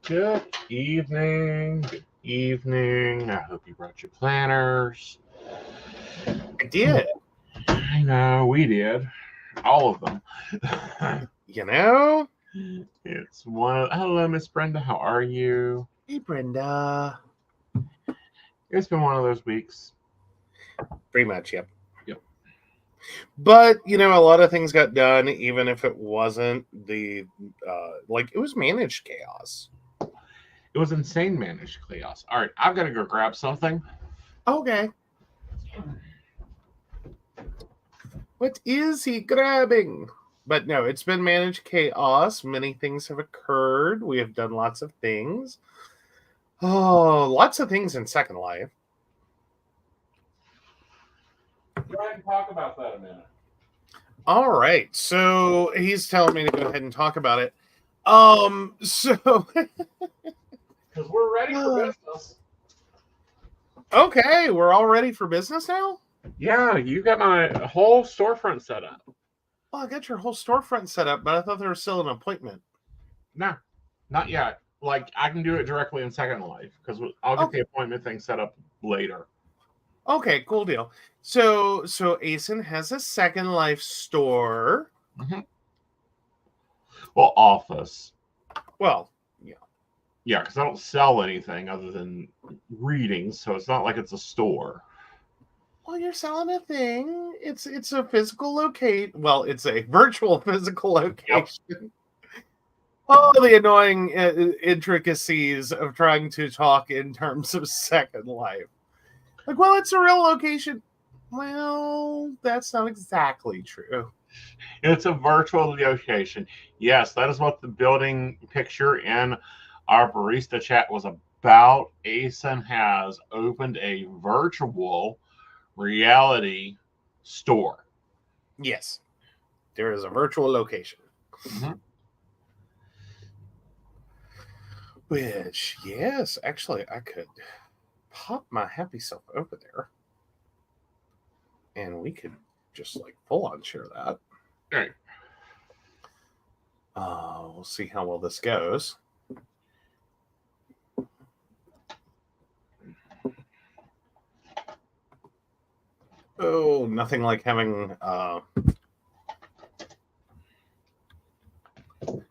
Good evening. Good evening. I hope you brought your planners. I did. I know, we did. All of them. You know? It's one of... Hello, Miss Brenda. How are you? Hey, Brenda. It's been one of those weeks. Pretty much, yep. Yep. But, you know, a lot of things got done, even if it wasn't the, it was managed chaos. It was insane managed chaos. All right, I've got to go grab something. Okay. What is he grabbing? But no, it's been managed chaos. Many things have occurred. We have done lots of things. Oh, lots of things in Second Life. Go ahead and talk about that a minute. All right. So he's telling me to go ahead and talk about it. So... Because we're ready for business. Okay, we're all ready for business now? Yeah, you got my whole storefront set up. Well, I got your whole storefront set up, but I thought there was still an appointment. No, not yet. Like, I can do it directly in Second Life, because I'll get the appointment thing set up later. Okay, cool deal. So Aeson has a Second Life store. Mm-hmm. Well, office. Well, yeah. Yeah, because I don't sell anything other than readings, so it's not like it's a store. Well, you're selling a thing. It's a physical location. Well, it's a virtual physical location. Yep. Oh, the annoying intricacies of trying to talk in terms of Second Life. Like, well, it's a real location. Well, that's not exactly true. It's a virtual location. Yes, that is what the building picture in our barista chat was about. Aeson has opened a virtual reality store. Yes. There is a virtual location. Mm-hmm. Which, yes, actually, I could pop my happy self over there. And we could just, like, full-on share that. All right. We'll see how well this goes. Oh, nothing like having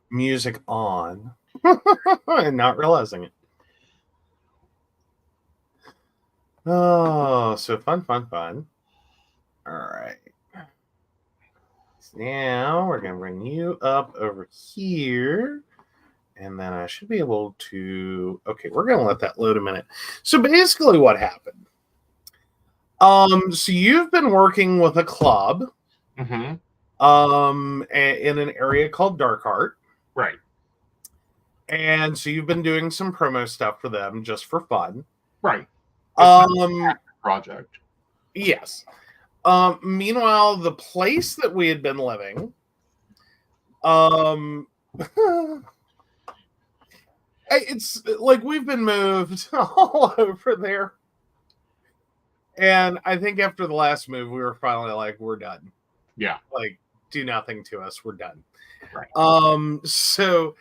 music on and not realizing it. Oh, so fun. All right. So now we're going to bring you up over here. And then I should be able to... Okay, we're going to let that load a minute. So basically what happened... So you've been working with a club, mm-hmm. In an area called Darkheart, right? And so you've been doing some promo stuff for them just for fun, right? Project, yes. Meanwhile, the place that we had been living, it's like we've been moved all over there. And I think after the last move, we were finally like, we're done. Yeah. Like, do nothing to us. We're done. Right. So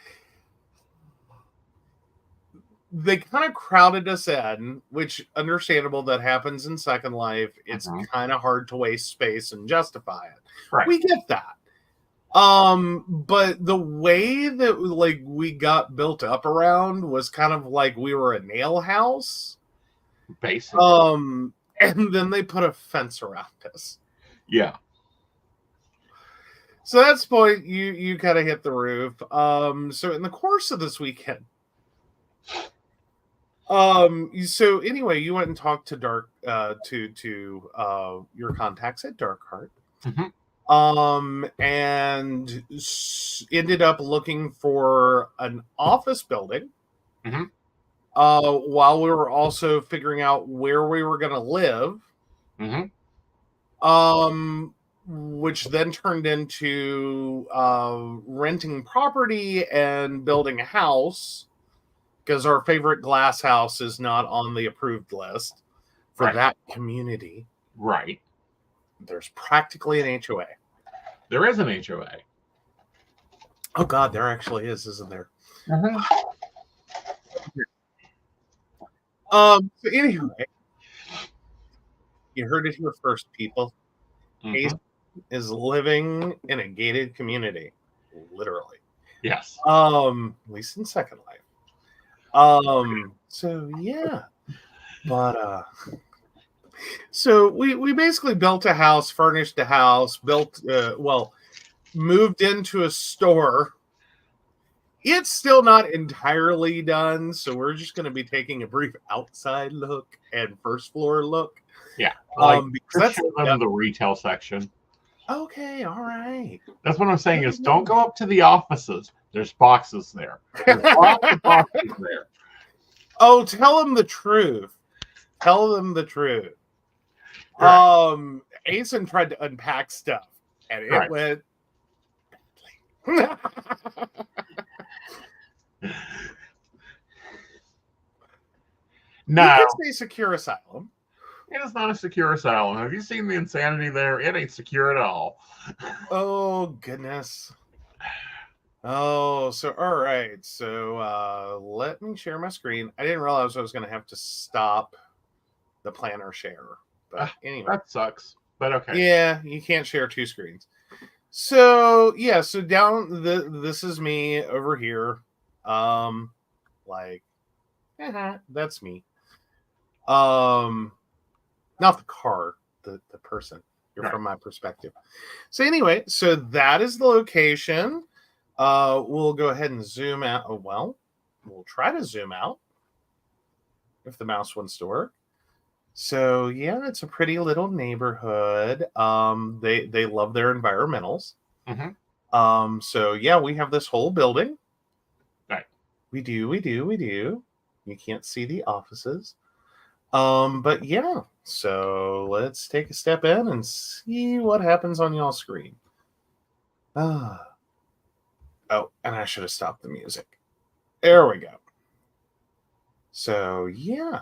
they kind of crowded us in, which understandable, that happens in Second Life. It's kind of hard to waste space and justify it. Right. We get that. But the way that like we got built up around was kind of like we were a nail house. Basically. And then they put a fence around us. Yeah. So that's the point you kind of hit the roof. So in the course of this weekend, so anyway, you went and talked to your contacts at Dark Heart. And ended up looking for an office building. While we were also figuring out where we were going to live. Which then turned into renting property and building a house, because our favorite glass house is not on the approved list for that community. Right. There's practically an HOA. There is an HOA. Oh, God, there actually is, isn't there? So anyway, you heard it here first, people. Aeson is living in a gated community, literally. Yes. At least in Second Life. So yeah, but so we basically built a house, furnished a house, moved into a store. It's still not entirely done, so we're just going to be taking a brief outside look and first floor look. Yeah, because that's the retail section. Okay, all right. That's what I'm saying is don't go up to the offices. There's boxes there. There's boxes there. Oh, tell them the truth. Tell them the truth. Right. Aeson tried to unpack stuff, and it went. No. You can say secure asylum. It is not a secure asylum. Have you seen the insanity there? It ain't secure at all. Oh, goodness. Oh, so, all right. So, let me share my screen. I didn't realize I was going to have to stop the planner share. But anyway. That sucks. But okay. Yeah, you can't share two screens. So, yeah, so down, this is me over here. That's me. Not the car, the person. You're from my perspective. So anyway, so that is the location. We'll go ahead and zoom out. Oh, well, we'll try to zoom out if the mouse wants to work. So yeah, it's a pretty little neighborhood. They love their environmentals. So yeah, we have this whole building. Right. We do. You can't see the offices. But yeah, so let's take a step in and see what happens on y'all's screen. Oh, and I should have stopped the music. There we go. So yeah,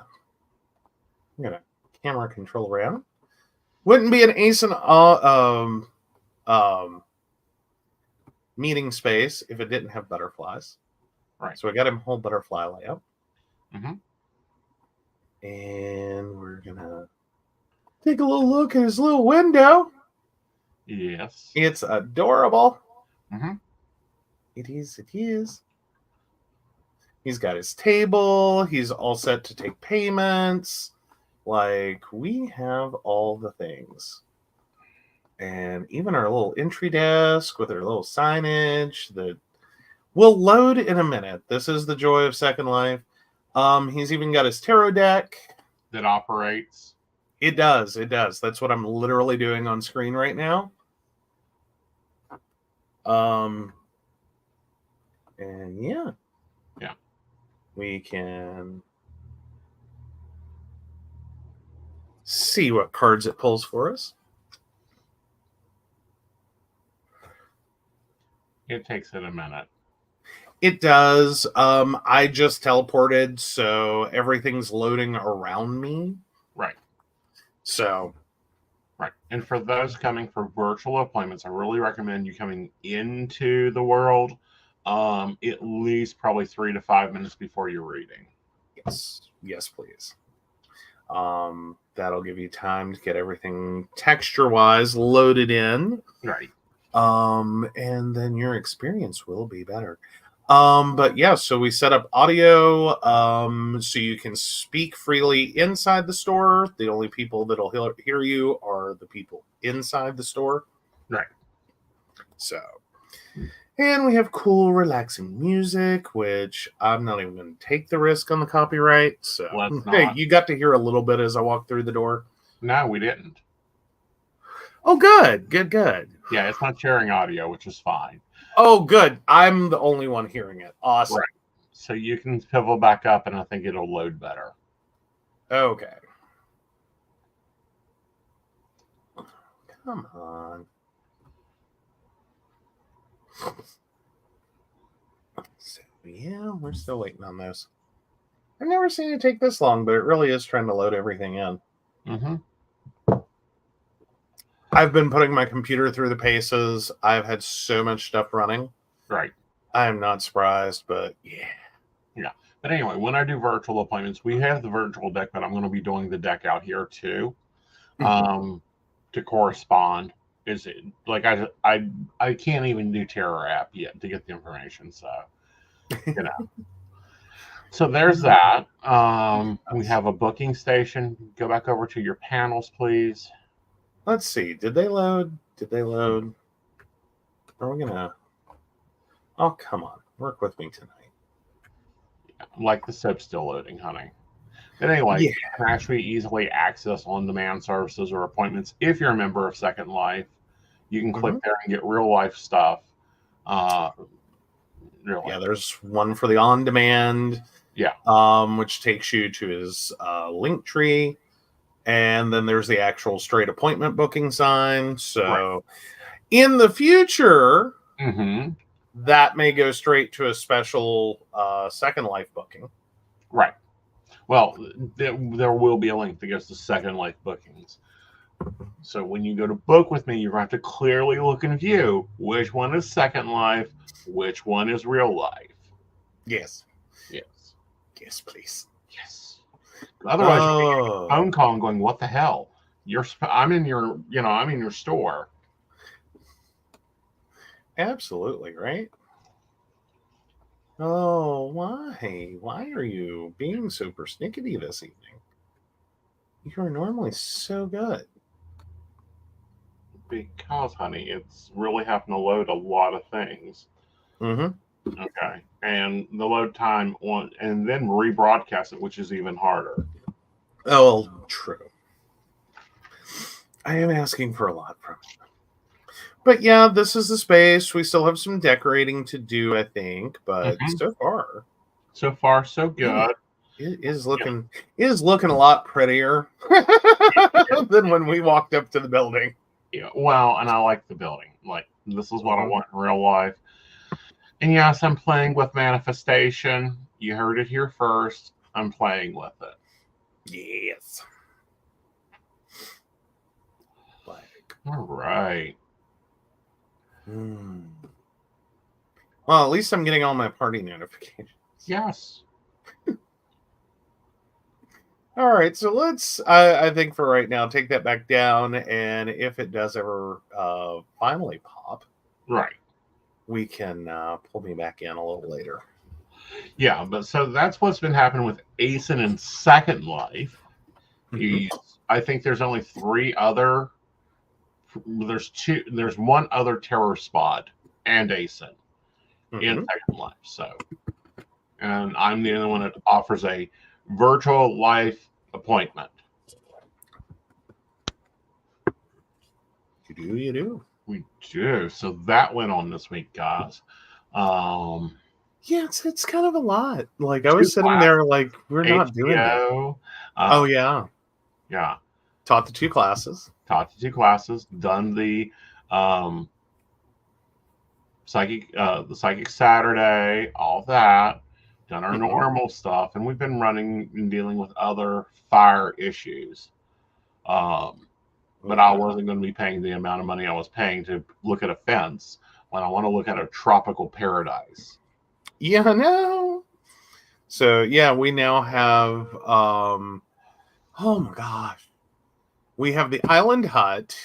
I'm gonna camera control around. Wouldn't be an Aeson meeting space if it didn't have butterflies. Right. So I got him whole butterfly layout. And we're gonna take a little look at his little window. Yes. It's adorable. It is. He's got his table. He's all set to take payments. Like, we have all the things. And even our little entry desk with our little signage that will load in a minute. This is the joy of Second Life. He's even got his tarot deck that operates. It does. That's what I'm literally doing on screen right now. And yeah, we can see what cards it pulls for us. It takes it a minute. It does. I just teleported, so everything's loading around me. Right. So. Right. And for those coming for virtual appointments, I really recommend you coming into the world at least probably 3 to 5 minutes before you're reading. Yes, please. That'll give you time to get everything texture-wise loaded in. Right. And then your experience will be better. But yeah, so we set up audio so you can speak freely inside the store. The only people that'll hear you are the people inside the store. Right. So, and we have cool, relaxing music, which I'm not even going to take the risk on the copyright. So, Let's hey, not. you got to hear a little bit as I walked through the door. No, we didn't. Oh, good, good, good. Yeah, it's not sharing audio, which is fine. Oh, good. I'm the only one hearing it. Awesome. Right. So you can pivot back up, and I think it'll load better. Okay. Come on. So, yeah, we're still waiting on this. I've never seen it take this long, but it really is trying to load everything in. Mm-hmm. I've been putting my computer through the paces. I've had so much stuff running. Right. I'm not surprised, but yeah. Yeah. But anyway, when I do virtual appointments, we have the virtual deck, but I'm going to be doing the deck out here too, to correspond. Is it like I can't even do Terror app yet to get the information, so you know. So there's that. We have a booking station. Go back over to your panels, please. Let's see. Did they load? Did they load? Are we gonna? Oh, come on. Work with me tonight. Like the soap's still loading, honey. But anyway, Yeah. you can actually easily access on-demand services or appointments if you're a member of Second Life. You can click there and get real life stuff. Yeah, there's one for the on-demand. Yeah. Which takes you to his link tree. And then there's the actual straight appointment booking sign. So in the future, that may go straight to a special Second Life booking. Right. Well, there will be a link that goes to Second Life bookings. So when you go to book with me, you're going to have to clearly look and view which one is Second Life, which one is real life. Yes. Yes. Yes, please. Yes. Otherwise, you'll be getting a phone call and going, "What the hell? I'm in your store." Absolutely, right? Oh, why? Why are you being so persnickety this evening? You are normally so good. Because, honey, it's really having to load a lot of things. Okay. And the load time and then rebroadcast it, which is even harder. Oh, true. I am asking for a lot from it. But yeah, this is the space. We still have some decorating to do, I think, but so far, so good. It is looking a lot prettier than when we walked up to the building. Yeah, well, and I like the building. Like, this is what I want in real life. And yes, I'm playing with manifestation. You heard it here first. I'm playing with it. Yes. All right. Well, at least I'm getting all my party notifications. Yes. All right, so let's, I think for right now, take that back down. And if it does ever finally pop, right, we can pull me back in a little later. Yeah, but so that's what's been happening with Aeson in Second Life. I think there's only three other. There's one other terror spot and Aeson in Second Life. So, and I'm the only one that offers a virtual life appointment. You do. We do. So that went on this week, guys. Yeah, it's kind of a lot. Like I was sitting there, like we're HBO, not doing that. Oh yeah. Taught the two classes. Done the psychic Saturday, all that. Done our normal stuff, and we've been running and dealing with other fire issues. But I wasn't going to be paying the amount of money I was paying to look at a fence when I want to look at a tropical paradise. Yeah, no. So yeah, we now have oh my gosh. We have the island hut,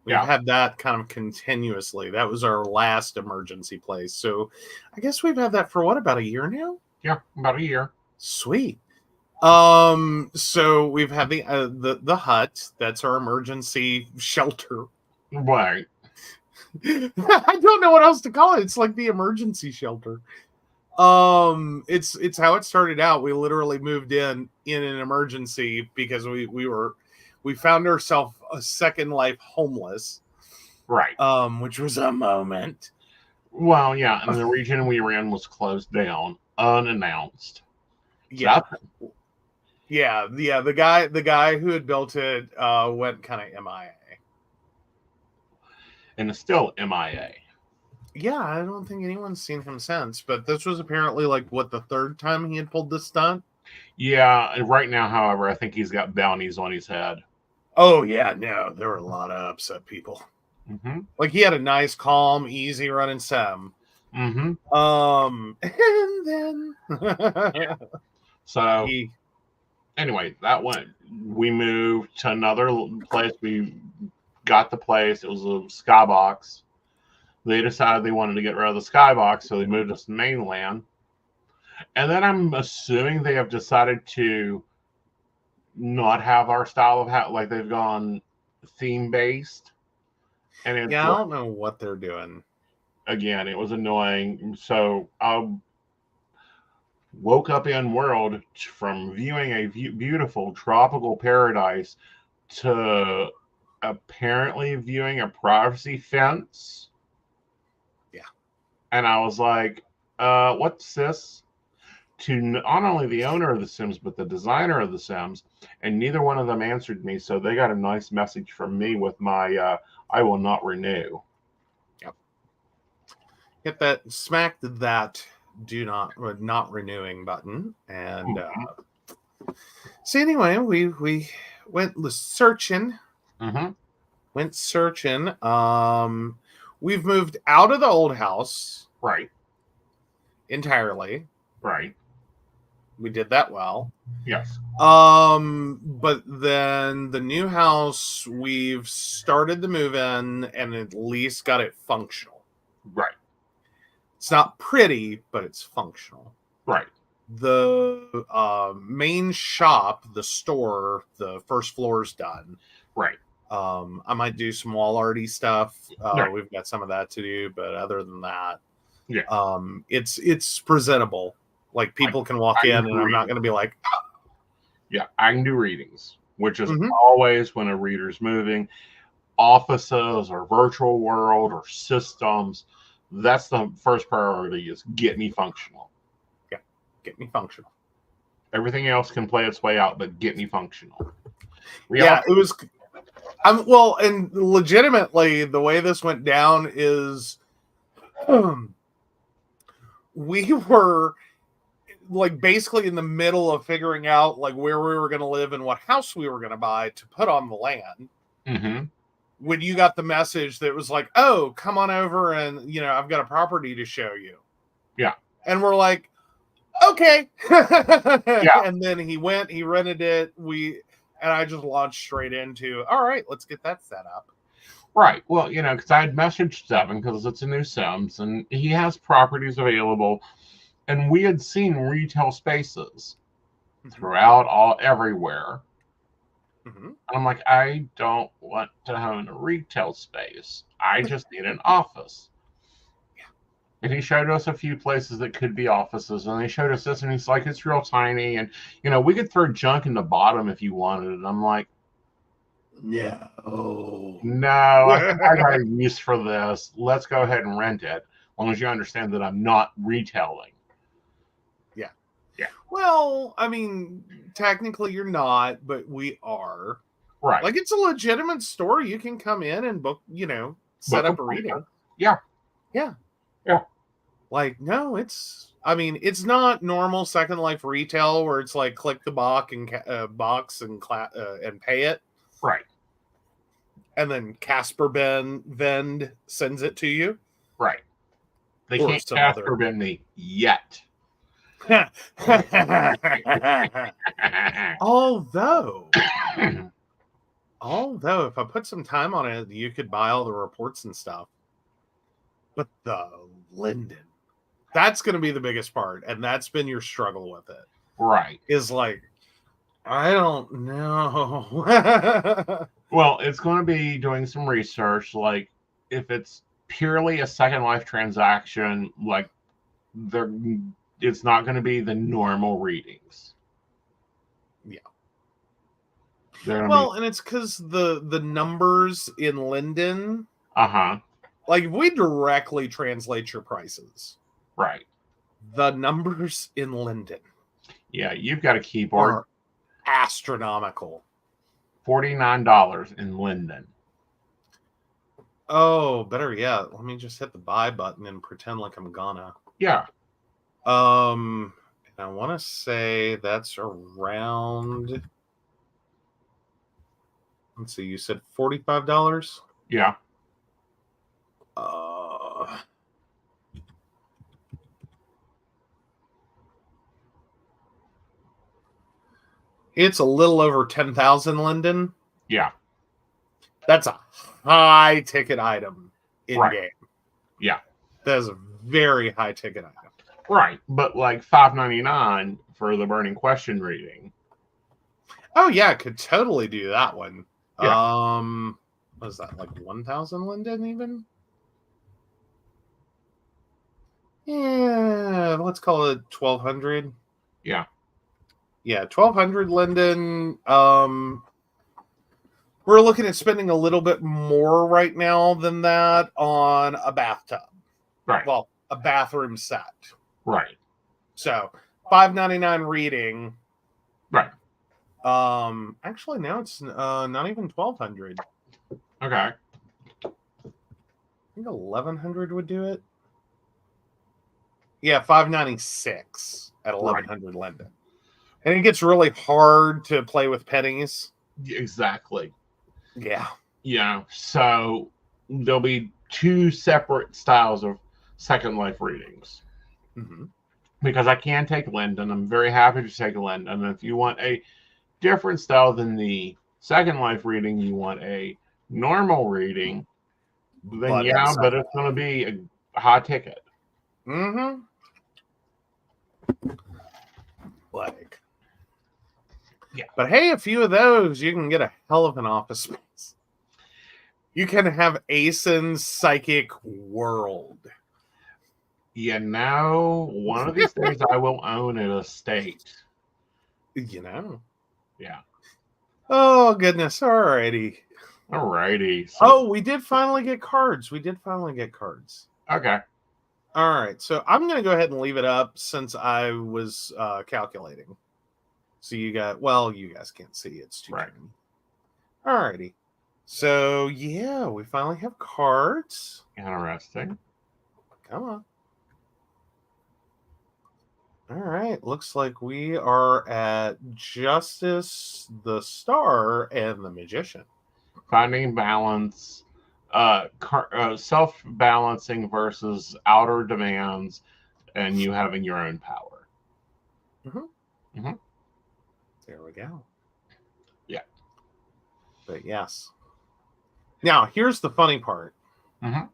We've had that kind of continuously. That was our last emergency place. So I guess we've had that for what, about a year now? Yeah, about a year. Sweet. So we've had the hut. That's our emergency shelter. Right. I don't know what else to call it. It's like the emergency shelter. It's how it started out. We literally moved in an emergency because we found ourselves a second life homeless. Right. Which was a moment. Well, yeah, and the region we were in was closed down, unannounced. Yeah. Yeah. The guy who had built it went kind of MIA. And it's still MIA. Yeah, I don't think anyone's seen him since, but this was apparently like what, the third time he had pulled this stunt? Yeah, and right now, however, I think he's got bounties on his head. Oh yeah, no, there were a lot of upset people. Mm-hmm. Like he had a nice, calm, easy running Sam. Mm-hmm. And then so anyway, that went. We moved to another place. We got the place. It was a skybox. They decided they wanted to get rid of the skybox, so they moved us to mainland. And then I'm assuming they have decided to not have our style of hat, like they've gone theme based. And it's I don't know what they're doing. Again, it was annoying. So I woke up in world from viewing a beautiful tropical paradise to apparently viewing a privacy fence. Yeah. And I was like, what's this? To not only the owner of the Sims, but the designer of the Sims. And neither one of them answered me. So they got a nice message from me with my, I will not renew. Yep. Hit that, smacked that do not renewing button. And so anyway, we went searching. Mm-hmm. Went searching. We've moved out of the old house. Right. Entirely. Right. We did that well. Yes. But then the new house, we've started the move in and at least got it functional. Right. It's not pretty, but it's functional. Right. The main shop, the store, the first floor's done. Right. I might do some wall arty stuff. Right. We've got some of that to do, but other than that, yeah. It's presentable. Like people can walk in and I'm not going to be like, yeah, I can do readings, which is always when a reader's moving. Offices or virtual world or systems, that's the first priority, is get me functional. Yeah, get me functional. Everything else can play its way out, but get me functional. Yeah, it was. Well, and legitimately, the way this went down is, we were like basically in the middle of figuring out like where we were going to live and what house we were going to buy to put on the land. Mm-hmm. When you got the message that was like, oh, come on over and, I've got a property to show you. Yeah. And we're like, okay. Yeah. And then he went, he rented it. And I just launched straight into, all right, let's get that set up. Right. Well, because I had messaged Devin because it's a new Sims and he has properties available. And we had seen retail spaces throughout everywhere. Mm-hmm. And I'm like, I don't want to own a retail space. I just need an office. Yeah. And he showed us a few places that could be offices. And they showed us this, and he's like, it's real tiny. And, we could throw junk in the bottom if you wanted. And I'm like, no, I got a use for this. Let's go ahead and rent it. As long as you understand that I'm not retailing. Yeah. Well, I mean, technically you're not, but we are. Right. Like it's a legitimate store. You can come in and book, set up a reading. Yeah. Yeah. Yeah. Like, no, it's not normal Second Life retail where it's like click the box and pay it. Right. And then Casper Vend sends it to you. Right. They can't Casper Vend me yet. Although Although, if I put some time on it, you could buy all the reports and stuff. But the Linden, that's going to be the biggest part. And that's been your struggle with it. Right. Is like, I don't know. Well, it's going to be doing some research. Like, if it's purely a Second Life transaction, like, it's not going to be the normal readings. Yeah. Well, and it's because the numbers in Linden, like, if we directly translate your prices, right, the numbers in Linden, yeah, you've got a keyboard, are astronomical. $49 in Linden. Oh, better yet, let me just hit the buy button and pretend like I'm gonna. Yeah. And I want to say that's around. Let's see. You said $45. Yeah. It's a little over 10,000 Linden. Yeah. That's a high ticket item in game. Yeah. That is a very high ticket item. Right. But like $5.99 for the Burning Question reading. Oh yeah, I could totally do that one. Yeah. What is that, like 1,000 Linden even? Yeah, let's call it 1,200. Yeah. Yeah, 1,200 Linden. We're looking at spending a little bit more right now than that on a bathtub. Right. Well, a bathroom set. Right. So $5.99 reading. Right. Actually, now it's not even 1,200. Okay. I think 1,100 would do it. Yeah, $5.96 at 1,100 Linden. And it gets really hard to play with pennies. Exactly. Yeah. Yeah. So there'll be two separate styles of Second Life readings. Mm-hmm. Because I can take Linden. I'm very happy to take Linden. And if you want a different style than the Second Life reading, you want a normal reading, then but it's going to be a high ticket. Mm-hmm. Yeah. But hey, a few of those, you can get a hell of an office space. You can have Aeson's Psychic World. You know, one of these days I will own an estate. You know. Yeah. Oh, goodness. Alrighty. So, we did finally get cards. Okay. All right. So I'm going to go ahead and leave it up since I was calculating. So you guys can't see. It's too tiny. Alrighty. So, yeah, we finally have cards. Interesting. Come on. All right. Looks like we are at Justice, the Star, and the Magician. Finding balance, self-balancing versus outer demands, and you having your own power. Mm-hmm. Mm-hmm. There we go. Yeah. But yes. Now, here's the funny part. Mm-hmm.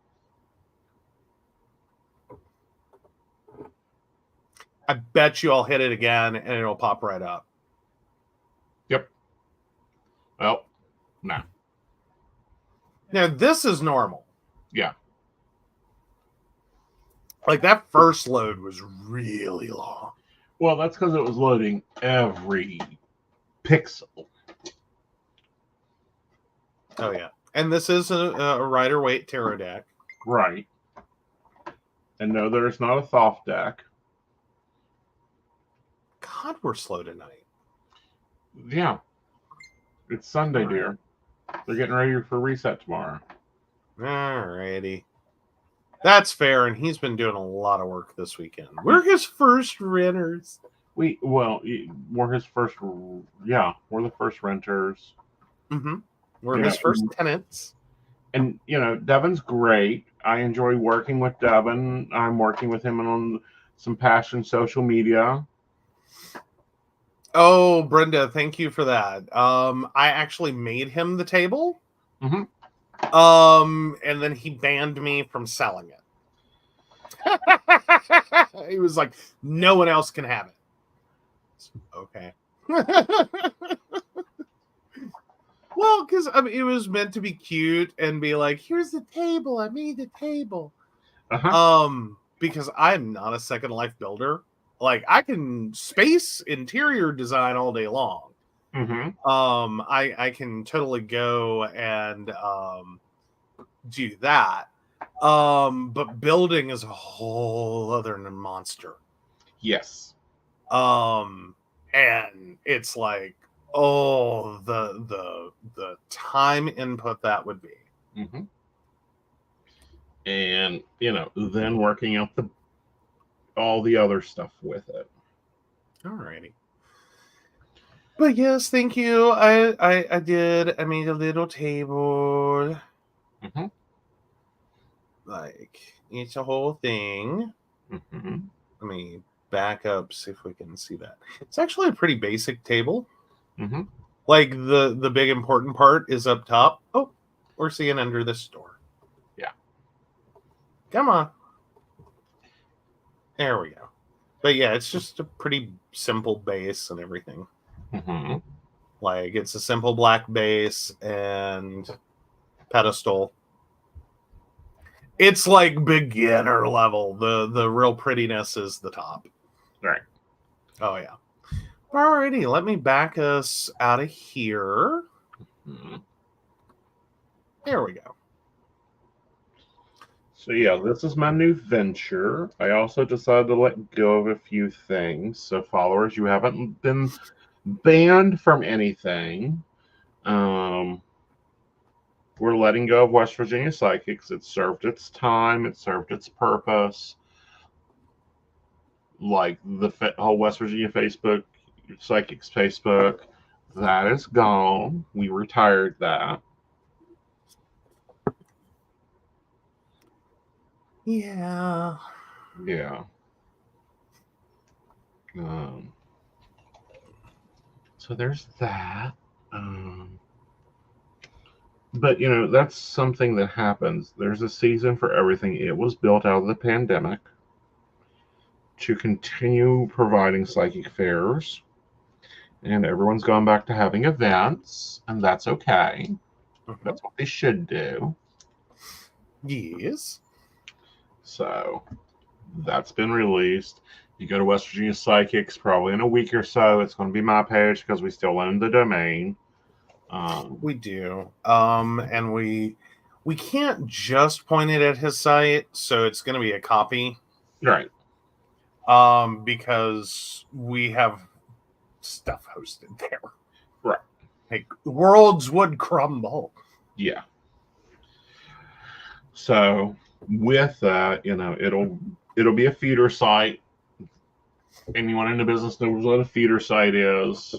I bet you I'll hit it again and it'll pop right up. Yep. Well, no. Now, this is normal. Yeah. Like, that first load was really long. Well, that's because it was loading every pixel. Oh, yeah. And this is a Rider-Waite tarot deck. Right. And no, there's not a soft deck. God, we're slow tonight. Yeah. It's Sunday, dear. They're getting ready for reset tomorrow. Alrighty. That's fair, and he's been doing a lot of work this weekend. We're his first renters. We're his first. Yeah, we're the first renters. Mm-hmm. We're his first tenants. And Devin's great. I enjoy working with Devin. I'm working with him on some passion social media. Oh, Brenda, thank you for that. I actually made him the table. Mm-hmm. And then he banned me from selling it. He was like, no one else can have it. Okay. Well, because I mean, it was meant to be cute and be like, here's the table. I made the table. Because I'm not a Second Life builder. Like, I can space interior design all day long. Mm-hmm. I can totally go and do that. But building is a whole other monster. Yes. And it's like, oh, the time input that would be. Mm-hmm. And then working out all the other stuff with it. Alrighty. But yes, thank you. I did. I made a little table. Mm-hmm. Like, it's a whole thing. Mm-hmm. Let me back up, see if we can see that. It's actually a pretty basic table. Mm-hmm. Like, the big important part is up top. Oh, we're seeing under this door. Yeah. Come on. There we go. But yeah, it's just a pretty simple base and everything. Mm-hmm. Like, it's a simple black base and pedestal. It's like beginner level. The real prettiness is the top. Right. Oh yeah. Alrighty, let me back us out of here. Mm-hmm. There we go. So yeah, this is my new venture. I also decided to let go of a few things. So followers, you haven't been banned from anything. We're letting go of West Virginia Psychics. It served its time. It served its purpose. Like the whole West Virginia Facebook, Psychics Facebook, that is gone. We retired that. Yeah. Yeah. So there's that. But that's something that happens. There's a season for everything. It was built out of the pandemic to continue providing psychic fairs, and everyone's gone back to having events, and that's okay. Mm-hmm. That's what they should do. Yes. So that's been released. You go to West Virginia Psychics probably in a week or so. It's going to be my page because we still own the domain. We do. And we can't just point it at his site, so it's going to be a copy. Right. Because we have stuff hosted there. Right. Like, the worlds would crumble. Yeah. So with that, it'll be a feeder site. Anyone in the business knows what a feeder site is.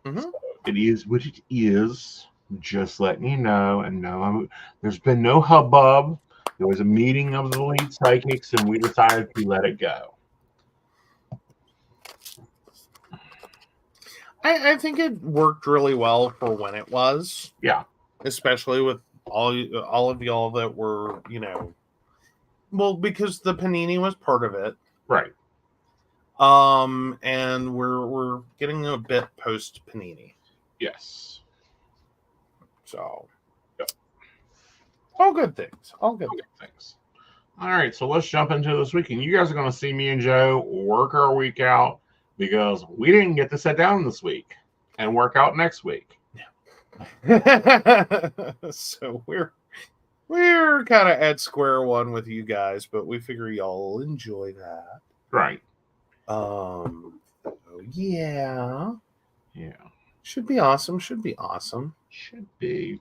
Mm-hmm. So it is what it is. Just letting you know. And no, there's been no hubbub. There was a meeting of the lead psychics, and we decided to let it go. I think it worked really well for when it was. Yeah. Especially with all of y'all that were, well, because the Panini was part of it. Right. And we're getting a bit post Panini. Yes. So, yep. All good things. All good things. All right, so let's jump into this week, and you guys are going to see me and Joe work our week out because we didn't get to sit down this week and work out next week. So we're kind of at square one with you guys, but we figure y'all will enjoy that. Right. Yeah. Yeah. Should be awesome. Should be.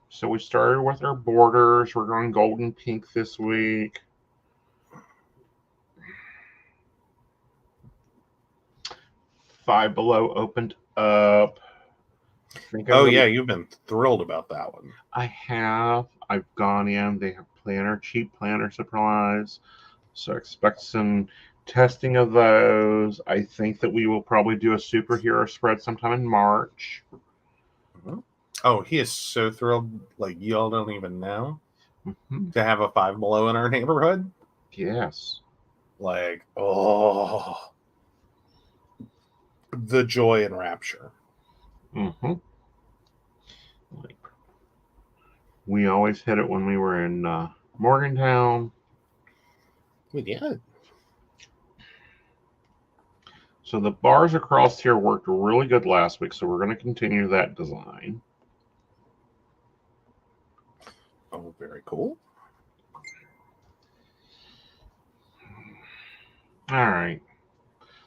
So we started with our borders. We're going golden pink this week. Five Below opened up. You've been thrilled about that one. I have. I've gone in. They have cheap planner supplies. So expect some testing of those. I think that we will probably do a superhero spread sometime in March. Oh, he is so thrilled, like y'all don't even know, Mm-hmm. to have a Five Below in our neighborhood. Yes. Like, oh, the joy and rapture. Mm-hmm. Like, we always hit it when we were in Morgantown. We did. So the bars across here worked really good last week, so we're going to continue that design. Oh, very cool. All right.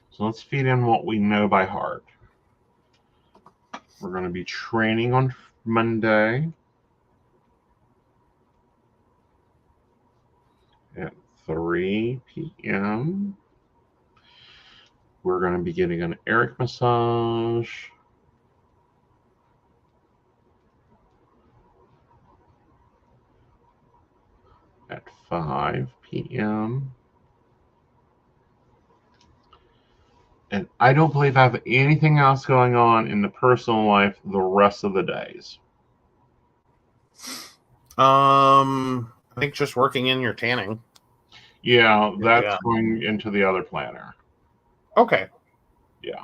So let's feed in what we know by heart. We're going to be training on Monday at 3 p.m. We're going to be getting an Eric massage. At 5 p.m. And I don't believe I have anything else going on in the personal life the rest of the days. I think just working in your tanning. Yeah, that's going into the other planner. Okay. Yeah.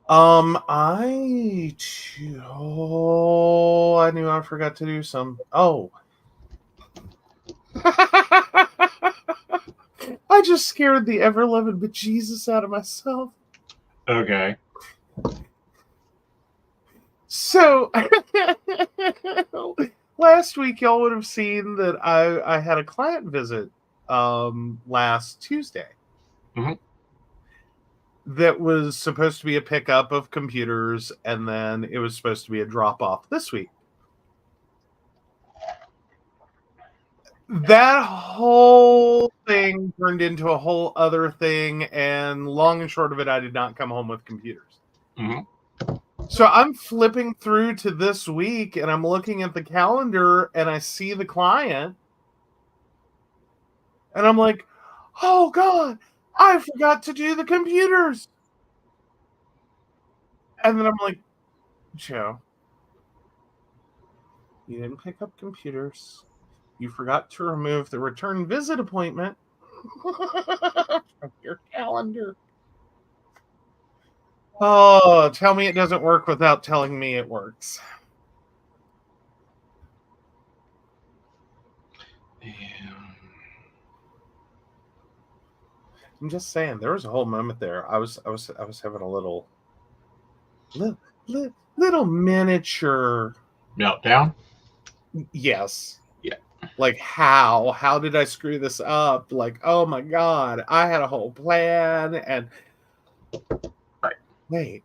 I knew I forgot to do some. Oh. I just scared the ever-loving bejesus out of myself. Okay. So, last week y'all would have seen that I had a client visit last Tuesday. Mm-hmm. That was supposed to be a pickup of computers, and then it was supposed to be a drop-off this week. That whole thing turned into a whole other thing, and long and short of it, I did not come home with computers. Mm-hmm. So I'm flipping through to this week, and I'm looking at the calendar, and I see the client, and I'm like, oh God, I forgot to do the computers. And then I'm like, Joe, you didn't pick up computers. You forgot to remove the return visit appointment from your calendar. Oh, tell me it doesn't work without telling me it works. Yeah. I'm just saying, there was a whole moment there. I was having a little miniature Meltdown? Yes. Yeah. Like how did I screw this up? Like, oh my God, I had a whole plan and Right. Wait.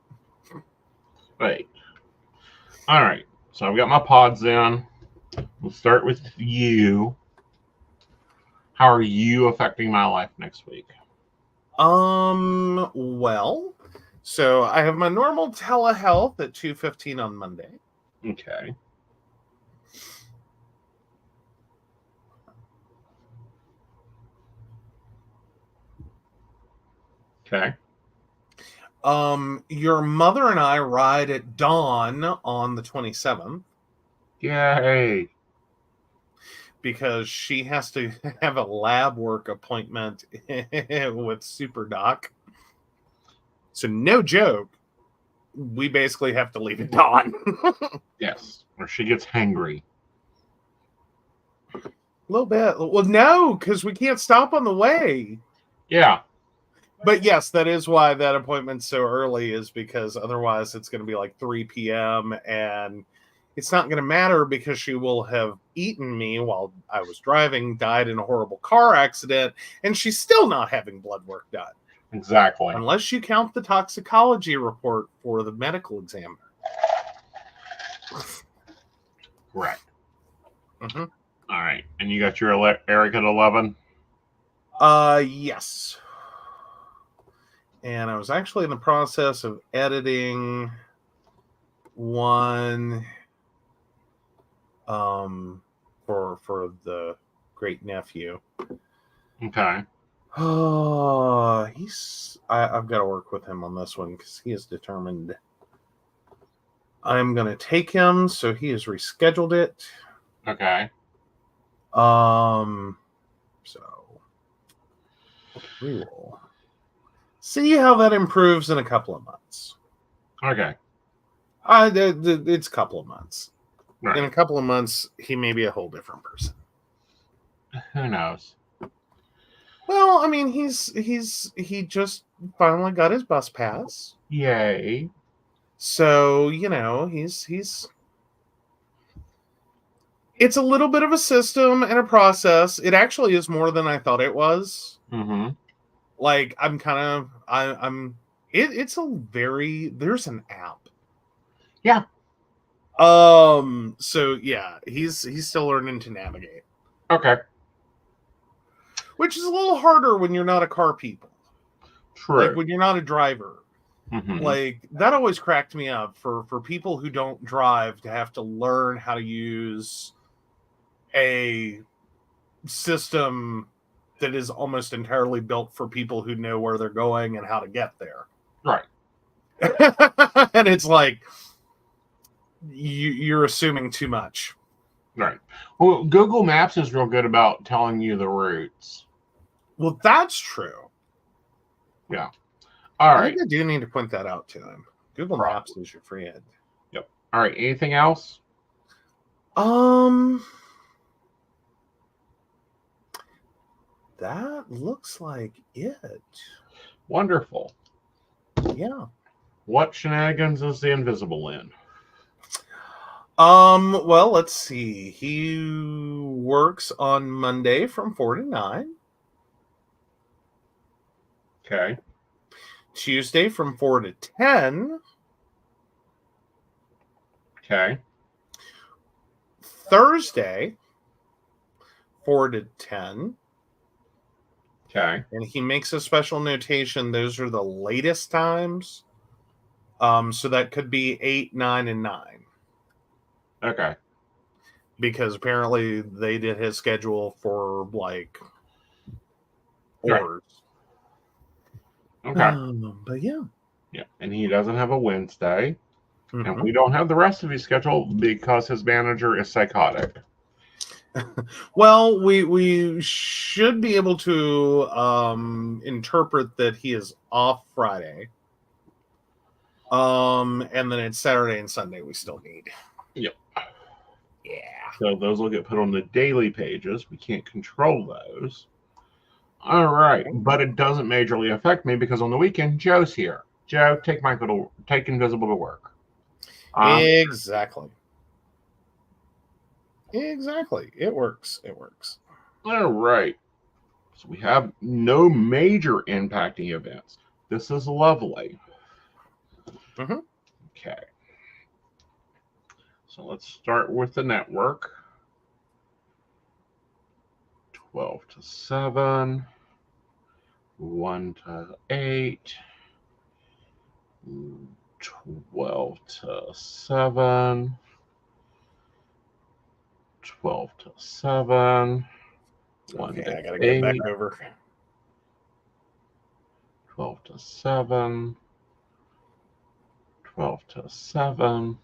All right. So I've got my pods in. We'll start with you. How are you affecting my life next week? Well, so I have my normal telehealth at 2:15 on Monday. Okay. Okay. Your mother and I ride at dawn on the 27th. Yay. Because she has to have a lab work appointment with Super Doc. So no joke, we basically have to leave at dawn. Yes, or she gets hangry. A little bit. Well, no, because we can't stop on the way. Yeah. But yes, that is why that appointment's so early, is because otherwise it's going to be like 3 p.m. and it's not going to matter because she will have eaten me while I was driving, died in a horrible car accident, and she's still not having blood work done. Exactly. Unless you count the toxicology report for the medical examiner. Correct. Mm-hmm. All right. And you got your Eric at 11? Yes. And I was actually in the process of editing one for the great nephew. Okay. Oh, I've got to work with him on this one because he is determined. I'm going to take him, so he has rescheduled it. Okay. So we will see how that improves in a couple of months. Okay. It's a couple of months. Right. In a couple of months, he may be a whole different person. Who knows? Well, I mean, he just finally got his bus pass. Yay. So, he's it's a little bit of a system and a process. It actually is more than I thought it was. Mm-hmm. Like it's there's an app. Yeah. So yeah, he's still learning to navigate. Okay. Which is a little harder when you're not a car people. True. Like when you're not a driver. Mm-hmm. Like that always cracked me up for people who don't drive to have to learn how to use a system that is almost entirely built for people who know where they're going and how to get there. Right. And it's like you're assuming too much. Right. Well, Google Maps is real good about telling you the routes. Well, that's true. Yeah. All right. I think I do need to point that out to him. Google Maps is your friend. Yep. All right. Anything else? That looks like it. Wonderful. Yeah. What shenanigans is the invisible in? Well, let's see. He works on Monday from 4 to 9. Okay. Tuesday from 4 to 10. Okay. Thursday, 4 to 10. Okay. And he makes a special notation. Those are the latest times. So that could be 8, 9, and 9. Okay. Because apparently they did his schedule for like hours. Okay. But yeah. Yeah. And he doesn't have a Wednesday. Mm-hmm. And we don't have the rest of his schedule because his manager is psychotic. Well, we should be able to interpret that he is off Friday. And then it's Saturday and Sunday we still need. Yep. Yeah. So those will get put on the daily pages. We can't control those. All right. But it doesn't majorly affect me because on the weekend, Joe's here. Joe, take Invisible to work. Exactly. Exactly. It works. It works. All right. So we have no major impacting events. This is lovely. Mm-hmm. Okay. So let's start with the network. 12 to 7. 1 to 8. 12 to 7. 12 to 7. 1 Okay, to I gotta 8. get back over. 12 to 7. 12 to 7.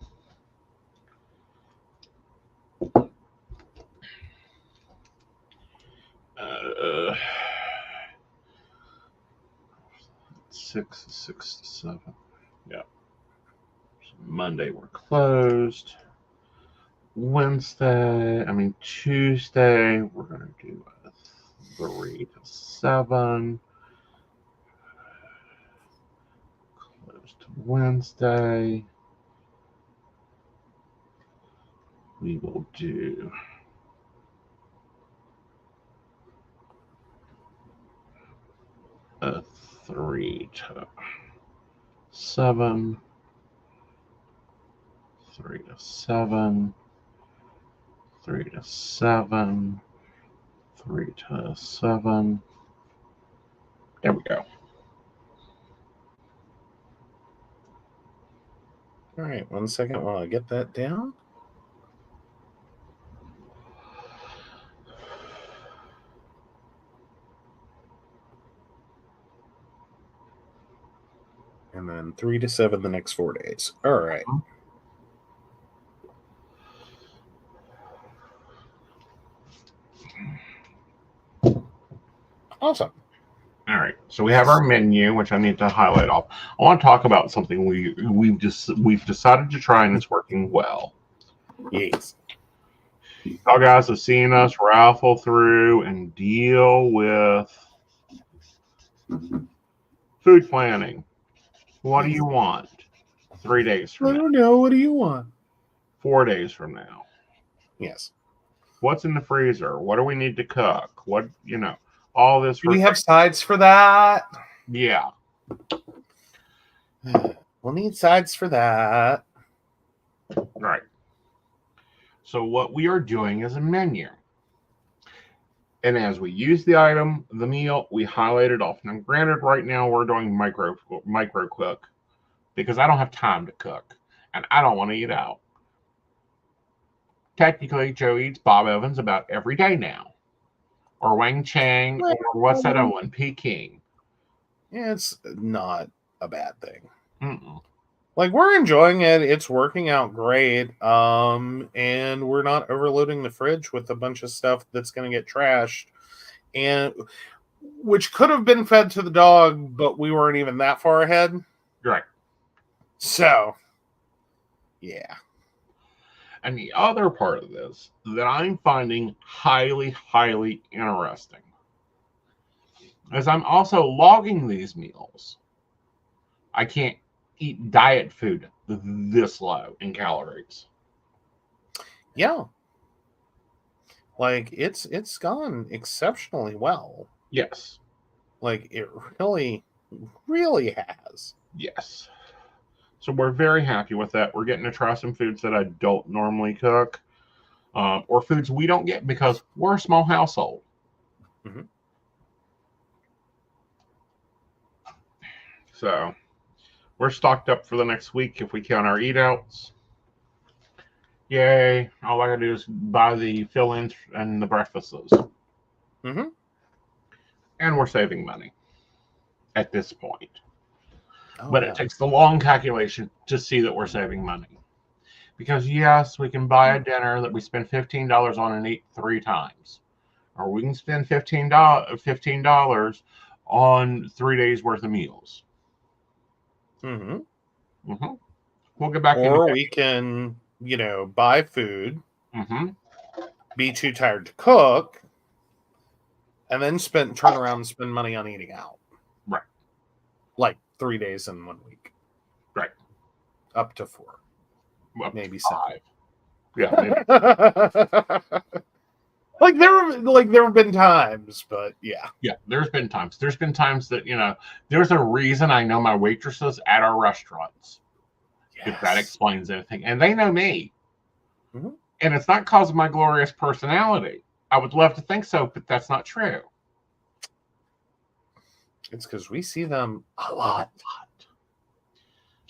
Six to 7. Yeah. So Monday we're closed. Tuesday we're gonna do a 3 to 7. Closed Wednesday. We will do a 3 to 7. 3 to 7. 3 to 7. 3 to 7. There we go. All right, 1 second while I get that down. And then 3 to 7 the next 4 days. All right. Awesome. All right, so we have our menu, which I need to highlight off. I want to talk about something we've decided to try, and it's working well. Yes. Y'all guys have seen us raffle through and deal with food planning. What do you want? 3 days from I now. don't know. What do you want? 4 days from now. Yes. What's in the freezer? What do we need to cook? What, all this. Do we have sides for that? Yeah. We'll need sides for that. Right. So what we are doing is a menu. And as we use the item, the meal, we highlight it off. Now, granted, right now we're doing micro cook because I don't have time to cook and I don't want to eat out. Technically, Joe eats Bob Evans about every day now, or Wang Chang, or what's that other one, Peking. Yeah, it's not a bad thing. Mm-mm. Like, we're enjoying it. It's working out great. And we're not overloading the fridge with a bunch of stuff that's going to get trashed, and which could have been fed to the dog, but we weren't even that far ahead. Right. So, yeah. And the other part of this that I'm finding highly, highly interesting is I'm also logging these meals. I can't eat diet food this low in calories. Yeah. Like, it's gone exceptionally well. Yes. Like, it really, really has. Yes. So we're very happy with that. We're getting to try some foods that I don't normally cook, or foods we don't get because we're a small household. Mm-hmm. So we're stocked up for the next week if we count our eat outs. Yay. All I gotta do is buy the fill-ins and the breakfasts. Mm-hmm. And we're saving money at this point. Oh, But yeah. it takes the long calculation to see that we're saving money. Because yes, we can buy a dinner that we spend $15 on and eat 3 times. Or we can spend $15 on 3 days worth of meals. Mm-hmm. Mm-hmm. We'll get back or we can, buy food, mm-hmm. be too tired to cook, and then turn around and spend money on eating out. Right. Like 3 days in 1 week. Right. Up to 4. Up maybe to 5. 7. Yeah. Maybe. there have been times, but yeah. Yeah, there's been times. There's been times that, there's a reason I know my waitresses at our restaurants. Yes. If that explains anything. And they know me. Mm-hmm. And it's not because of my glorious personality. I would love to think so, but that's not true. It's because we see them a lot.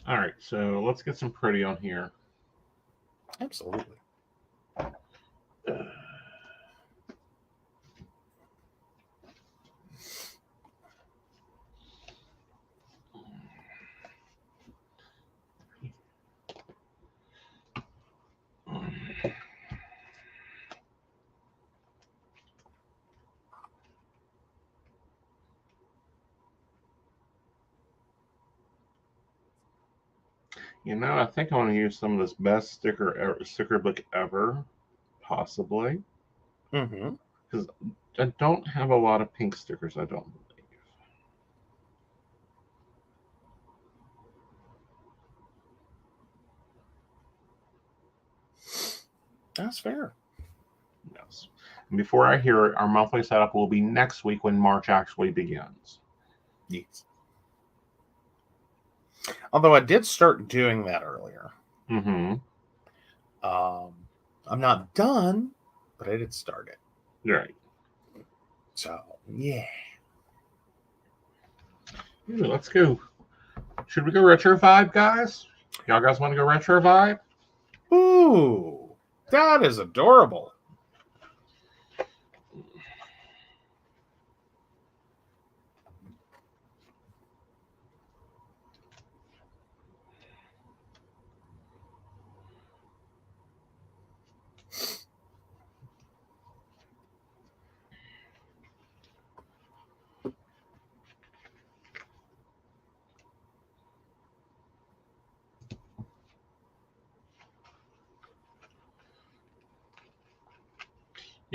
All right, so let's get some pretty on here. Absolutely. I think I want to use some of this best sticker book ever, possibly. Mm-hmm. Because I don't have a lot of pink stickers, I don't believe. That's fair. Yes. And before I hear it, our monthly setup will be next week when March actually begins. Yes. Although I did start doing that earlier. Mm-hmm. I'm not done, but I did start it. Right. So, yeah. Ooh, let's go. Should we go retro vibe, guys? Y'all guys want to go retro vibe? Ooh, that is adorable.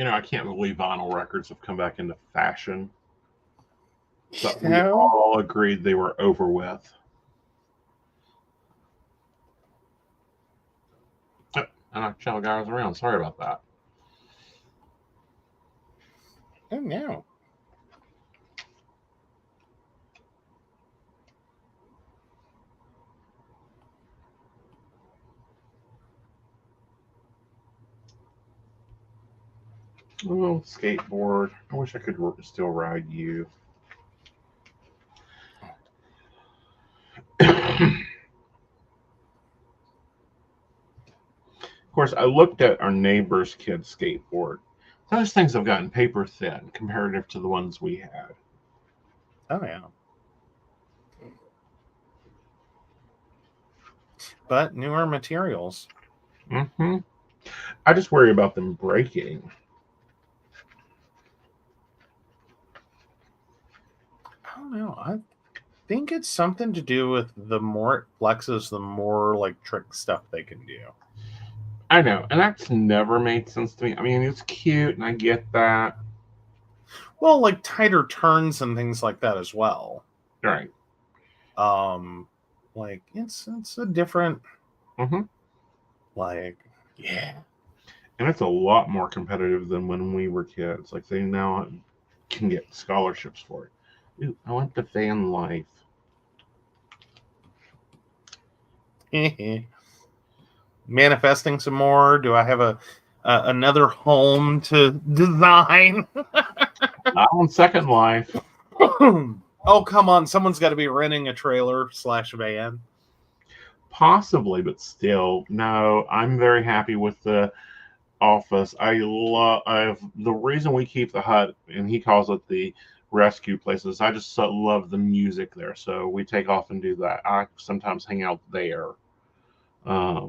I can't believe vinyl records have come back into fashion. But we No. all agreed they were over with. Oh, I knocked Channel Guys around. Sorry about that. Oh, no. Oh, skateboard. I wish I could still ride you. Of course, I looked at our neighbor's kid's skateboard. Those things have gotten paper thin comparative to the ones we had. Oh, yeah. But newer materials. Mm-hmm. I just worry about them breaking. I don't know. I think it's something to do with the more it flexes, the more like trick stuff they can do. I know, and that's never made sense to me. I mean, it's cute, and I get that. Well, like tighter turns and things like that as well. Right. Like it's a different, Mm-hmm. like, yeah. And it's a lot more competitive than when we were kids. Like, they now can get scholarships for it. Ooh, I want the van life. Manifesting some more. Do I have another home to design? Not on Second Life. Oh, come on. Someone's got to be renting a trailer / van. Possibly, but still, no. I'm very happy with the office. I love the reason we keep the hut, and he calls it the rescue places. I just so love the music there, so we take off and do that. I sometimes hang out there. Aw.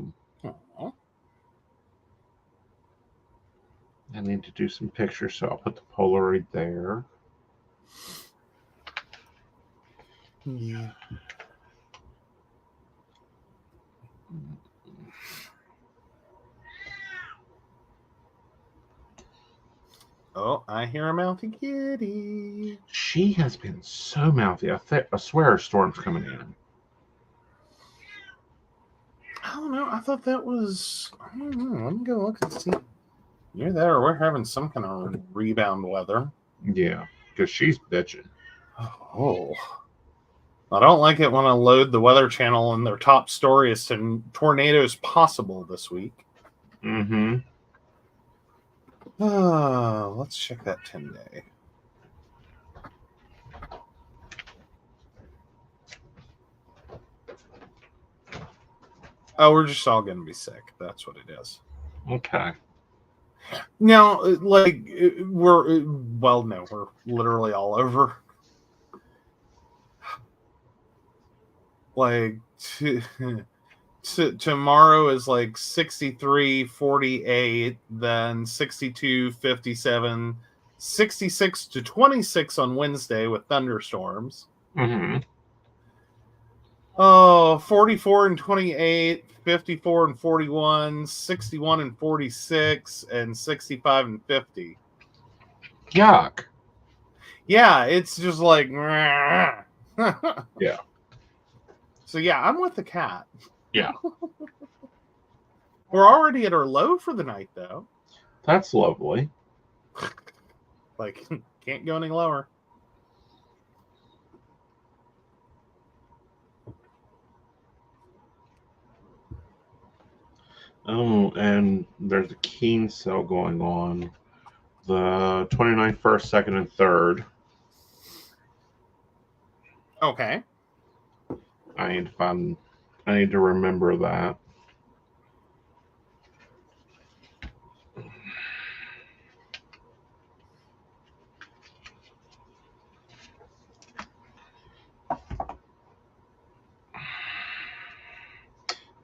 I need to do some pictures, so I'll put the Polaroid there. Yeah. Oh, I hear a mouthy kitty. She has been so mouthy. I swear a storm's coming in. I don't know. I thought that was. I don't know. Let me go look and see. You're there. We're having some kind of rebound weather. Yeah, because she's bitching. Oh. I don't like it when I load the Weather Channel and their top story is tornadoes possible this week. Mm-hmm. Let's check that 10-day. Oh, we're just all going to be sick. That's what it is. Okay. Now, like, we're literally all over. Like, tomorrow is like 63, 48, then 62, 57, 66 to 26 on Wednesday with thunderstorms. Mm-hmm. Oh, 44 and 28, 54 and 41, 61 and 46, and 65 and 50. Yuck. Yeah, it's just like... Yeah. So yeah, I'm with the cat. Yeah. We're already at our low for the night, though. That's lovely. Like, can't go any lower. Oh, and there's a keen sale going on. The 29th, 1st, 2nd, and 3rd. Okay. I need to remember that.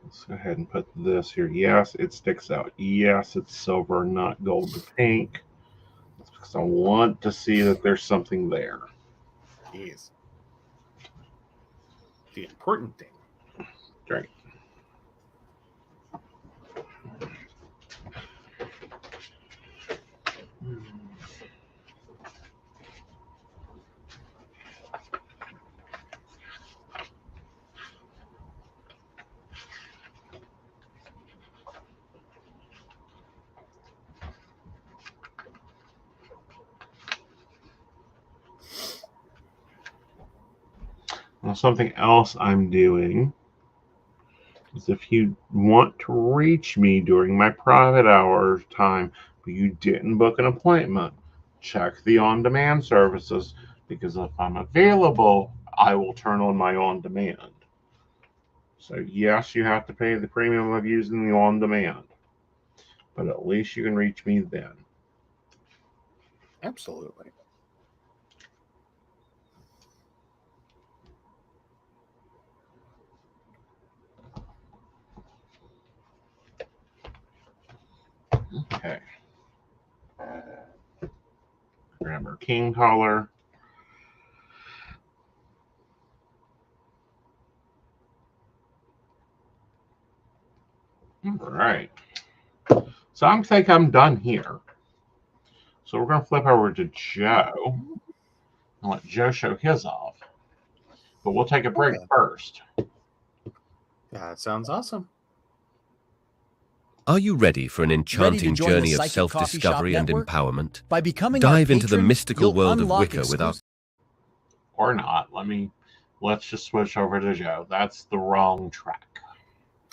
Let's go ahead and put this here. Yes, it sticks out. Yes, it's silver, not gold or pink. That's because I want to see that there's something there. Jeez. The important thing. Great. something else I'm doing is if you want to reach me during my private hours time, but you didn't book an appointment, check the on-demand services, because if I'm available, I will turn on my on-demand. So yes, you have to pay the premium of using the on-demand, but at least you can reach me then. Absolutely. Okay. Grab our king color. All right. So I'm done here. So we're going to flip over to Joe and let Joe show his off. But we'll take a break first. That sounds awesome. Are you ready for an enchanting journey of self-discovery and empowerment? By becoming Dive into the mystical world of Wicca with our... Or not. Let's just switch over to Joe. That's the wrong track.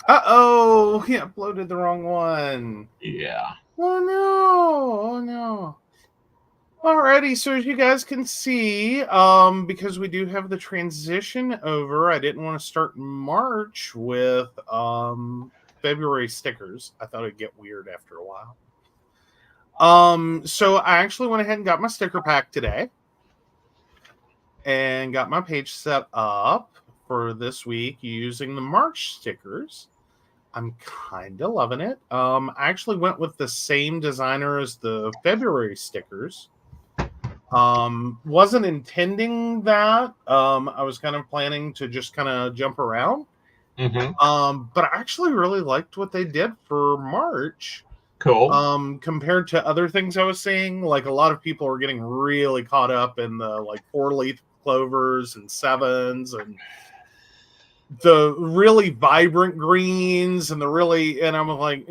Uh-oh! He uploaded the wrong one. Yeah. Oh, no. Oh, no. Alrighty, so as you guys can see, because we do have the transition over, I didn't want to start March with February stickers. I thought it'd get weird after a while. So I actually went ahead and got my sticker pack today and got my page set up for this week using the March stickers. I'm kind of loving it. I actually went with the same designer as the February stickers. Wasn't intending that. I was kind of planning to just kind of jump around. Mm-hmm. But I actually really liked what they did for March. Cool. Compared to other things I was seeing, like a lot of people are getting really caught up in the like 4-leaf clovers and 7s and the really vibrant greens and and I'm like,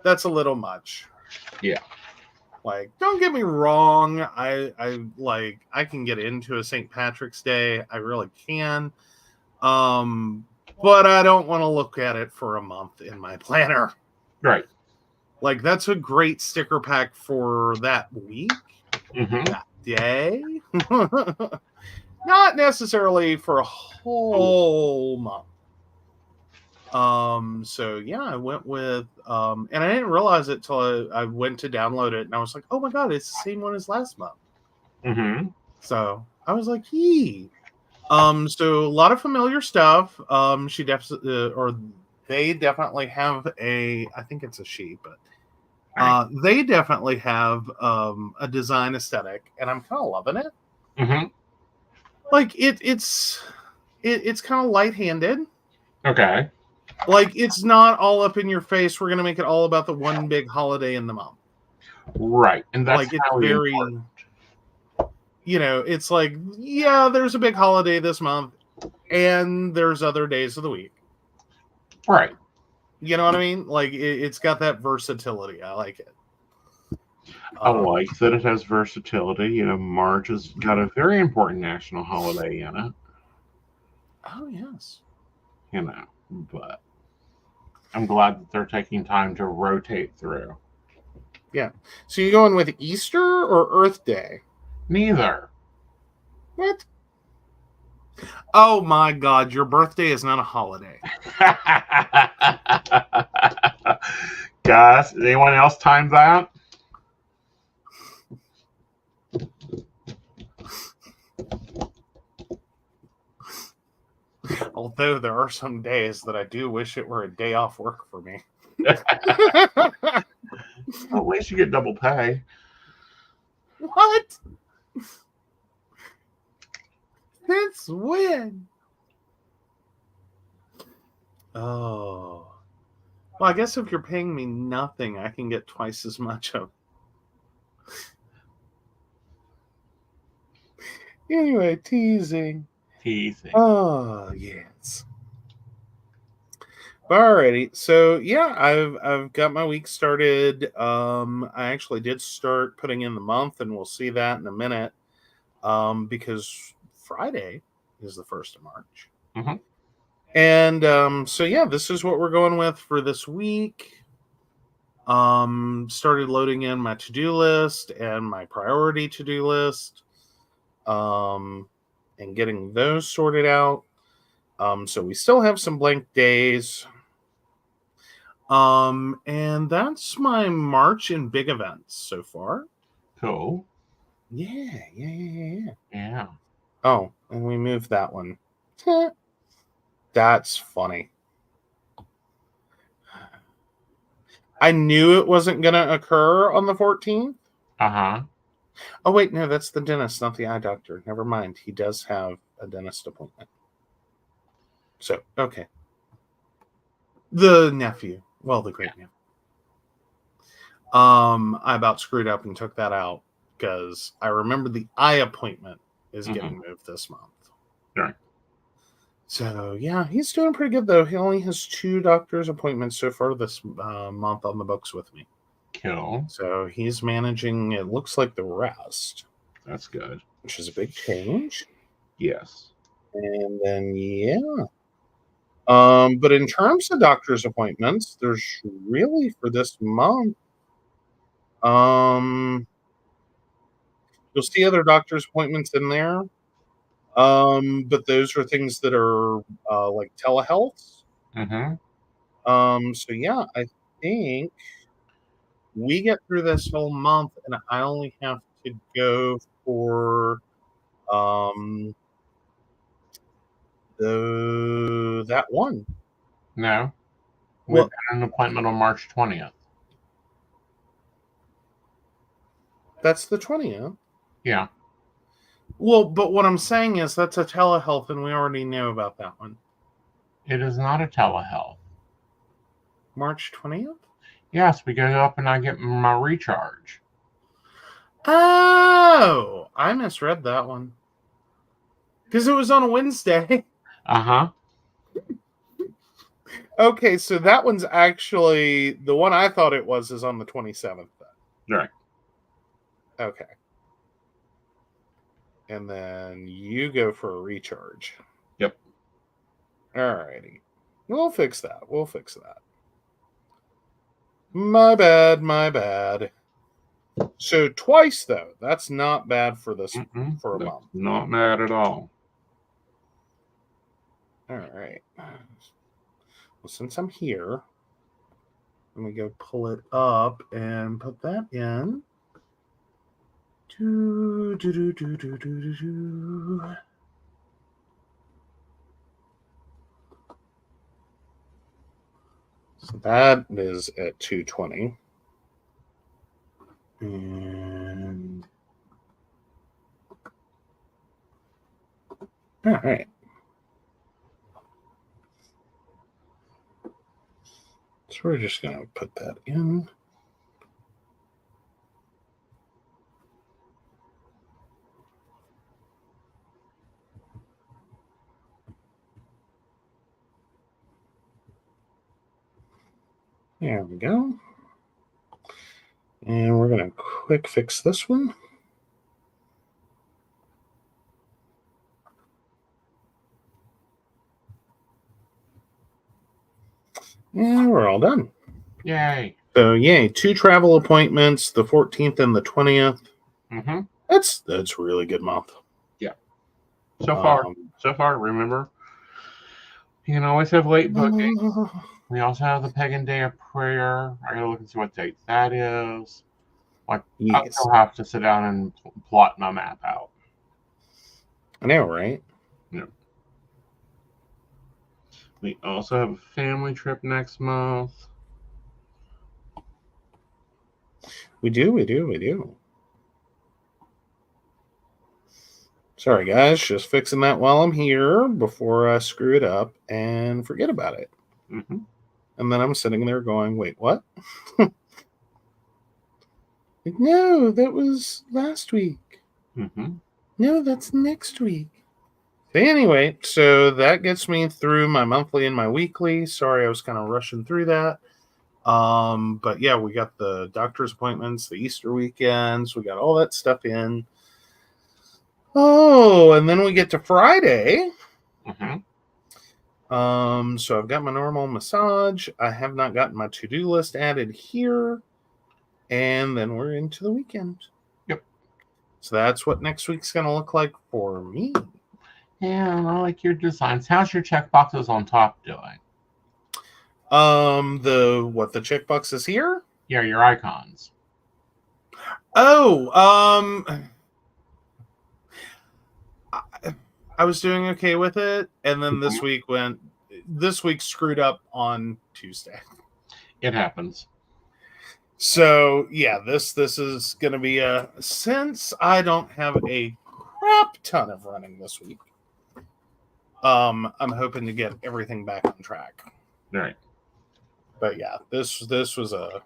that's a little much. Yeah. Like, don't get me wrong, I can get into a St. Patrick's Day. I really can. But I don't want to look at it for a month in my planner. Right. Like, that's a great sticker pack for that week, that day. Not necessarily for a whole month. So yeah, I went with and I didn't realize it till I went to download it and I was like, oh my god, it's the same one as last month. So I was like, yee. So a lot of familiar stuff. She definitely or they definitely have I think it's a she, but they definitely have a design aesthetic, and I'm kind of loving it. Like it's kind of light-handed. Okay. Like, it's not all up in your face. We're going to make it all about the one big holiday in the month. Right. And that's like, it's very important. It's like, yeah, there's a big holiday this month and there's other days of the week. Right. You know what I mean? Like, it's got that versatility. I like it. I like that it has versatility. March has got a very important national holiday in it. Oh, yes. But I'm glad that they're taking time to rotate through. Yeah. So you going with Easter or Earth Day? Neither. What? Oh my God, your birthday is not a holiday. Guys, anyone else time that? Although there are some days that I do wish it were a day off work for me. At least you get double pay. What? Since when? Oh. Well, I guess if you're paying me nothing, I can get twice as much of. Anyway, teasing. Oh, yes. Alrighty. So yeah, I've got my week started. I actually did start putting in the month, and we'll see that in a minute. Because Friday is the 1st of March. Mhm. And so yeah, this is what we're going with for this week. Started loading in my to-do list and my priority to-do list, and getting those sorted out. So we still have some blank days. And that's my March in big events so far. Cool. Yeah. Oh, and we moved that one. That's funny. I knew it wasn't going to occur on the 14th. Uh-huh. Oh, wait, no, that's the dentist, not the eye doctor. Never mind. He does have a dentist appointment. So, okay. The nephew. Well, the great nephew. I about screwed up and took that out because I remember the eye appointment is getting moved this month. Right. So, yeah, he's doing pretty good, though. He only has 2 doctor's appointments so far this month on the books with me. Cool. So, he's managing, it looks like, the rest. That's good. Which is a big change. Yes. And then, yeah. But in terms of doctor's appointments, there's really, for this month, you'll see other doctor's appointments in there. But those are things that are like telehealth. So yeah, I think we get through this whole month, and I only have to go for that one. No, we've got an appointment on March 20th. That's the 20th. Yeah. Well, but what I'm saying is that's a telehealth, and we already know about that one. It is not a telehealth. March 20th? Yes, we go up and I get my recharge. Oh, I misread that one. Because it was on a Wednesday. Uh-huh. Okay, so that one's actually, the one I thought it was is on the 27th. Right. Okay. And then you go for a recharge. Yep. Alrighty. We'll fix that. My bad. So twice, though. That's not bad for this, for a month. Not bad at all. Alright. Well, since I'm here, let me go pull it up and put that in. So that is at 220. And all right. So we're just going to put that in. There we go. And we're going to quick fix this one. And we're all done. Yay. So, yay. 2 travel appointments, the 14th and the 20th. That's really good month. Yeah. So far, remember, you can always have late booking. We also have the Pagan Day of Prayer. I gotta look and see what date that is. Like, yes. I still have to sit down and plot my map out. I know, right? Yeah. We also have a family trip next month. We do. Sorry, guys. Just fixing that while I'm here before I screw it up and forget about it. And then I'm sitting there going, wait, what? No, that was last week. No, that's next week. So anyway, so that gets me through my monthly and my weekly. Sorry, I was kind of rushing through that. But yeah, we got the doctor's appointments, the Easter weekends. We got all that stuff in. Oh, and then we get to Friday. Mm-hmm. So I've got my normal massage. I have not gotten my to-do list added here. And then we're into the weekend. Yep. So that's what next week's going to look like for me. Yeah, I like your designs. How's your checkboxes on top doing? The checkbox is here? Yeah, your icons. Oh, I was doing okay with it, and then this week screwed up on Tuesday. It happens. So yeah, this is going to be since I don't have a crap ton of running this week. I'm hoping to get everything back on track. Right. But yeah, this was a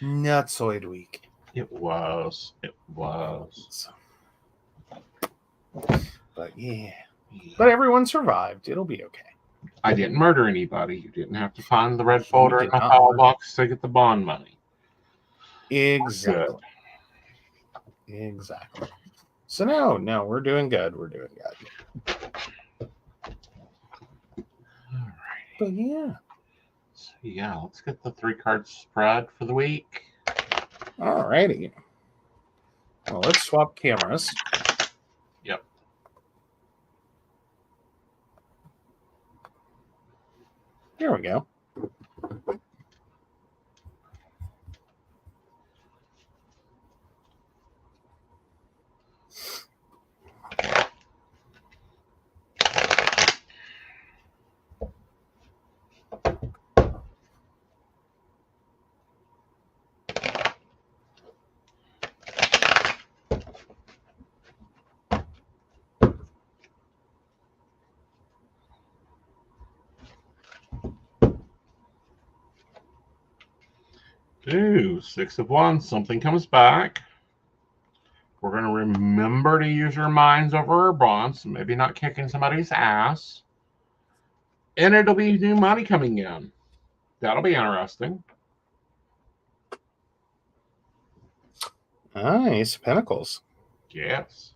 nutsoid week. It was. But yeah. But everyone survived. It'll be okay. I didn't murder anybody. You didn't have to find the red folder in my file box to get the bond money. Exactly. Exactly. So no, we're doing good. We're doing good. All right. But yeah. So yeah, let's get the 3-card spread for the week. All righty. Well, let's swap cameras. Yep. Here we go. Ooh, 6 of Wands. Something comes back. We're going to remember to use our minds over our bonds, so maybe not kicking somebody's ass. And it'll be new money coming in. That'll be interesting. Ace of Pentacles. Yes.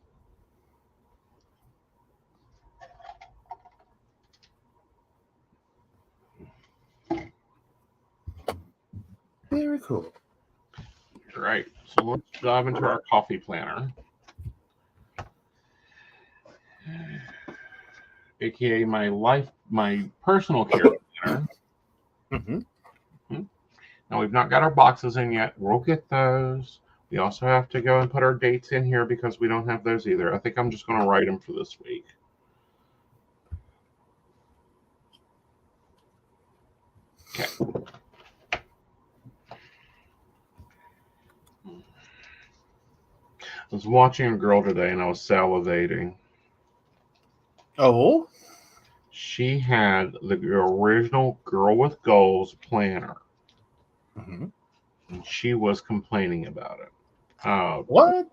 Very cool. Right. So let's dive into our coffee planner. AKA my personal care planner. Mm-hmm. Now we've not got our boxes in yet. We'll get those. We also have to go and put our dates in here because we don't have those either. I think I'm just going to write them for this week. Okay. I was watching a girl today and I was salivating. Oh? She had the original Girl with Goals planner. Mm-hmm. And she was complaining about it. What?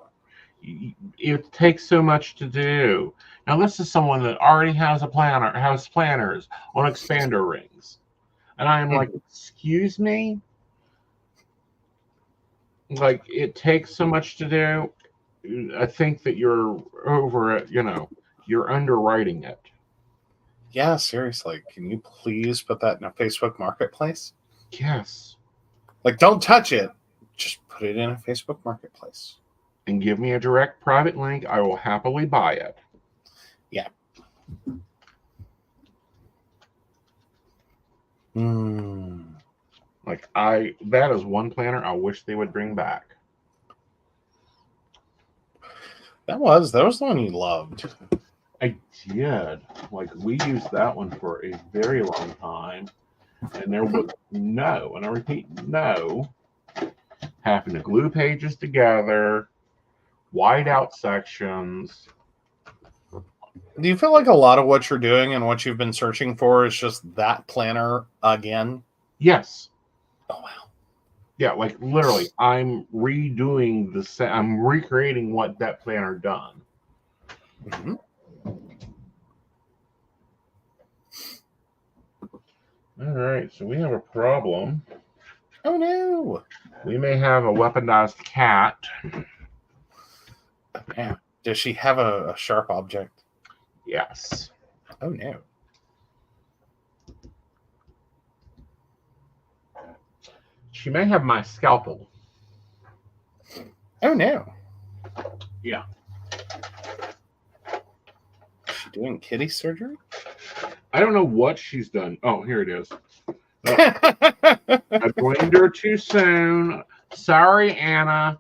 It takes so much to do. Now, this is someone that already has a planner, has planners on expander rings. And I am like, excuse me? Like, it takes so much to do. I think that you're over it, you're underwriting it. Yeah, seriously. Can you please put that in a Facebook Marketplace? Yes. Like, don't touch it. Just put it in a Facebook Marketplace. And give me a direct private link. I will happily buy it. Yeah. Like, that is one planner I wish they would bring back. That was the one you loved. I did. Like, we used that one for a very long time. And there was no, and I repeat, no, having to glue pages together, white out sections. Do you feel like a lot of what you're doing and what you've been searching for is just that planner again? Yes. Oh, wow. Yeah, like literally, I'm redoing I'm recreating what that planner done. Mm-hmm. All right, so we have a problem. Oh, no. We may have a weaponized cat. Yeah. Does she have a sharp object? Yes. Oh, no. She may have my scalpel. Oh, no. Yeah. Is she doing kitty surgery? I don't know what she's done. Oh, here it is. I blamed her too soon. Sorry, Anna.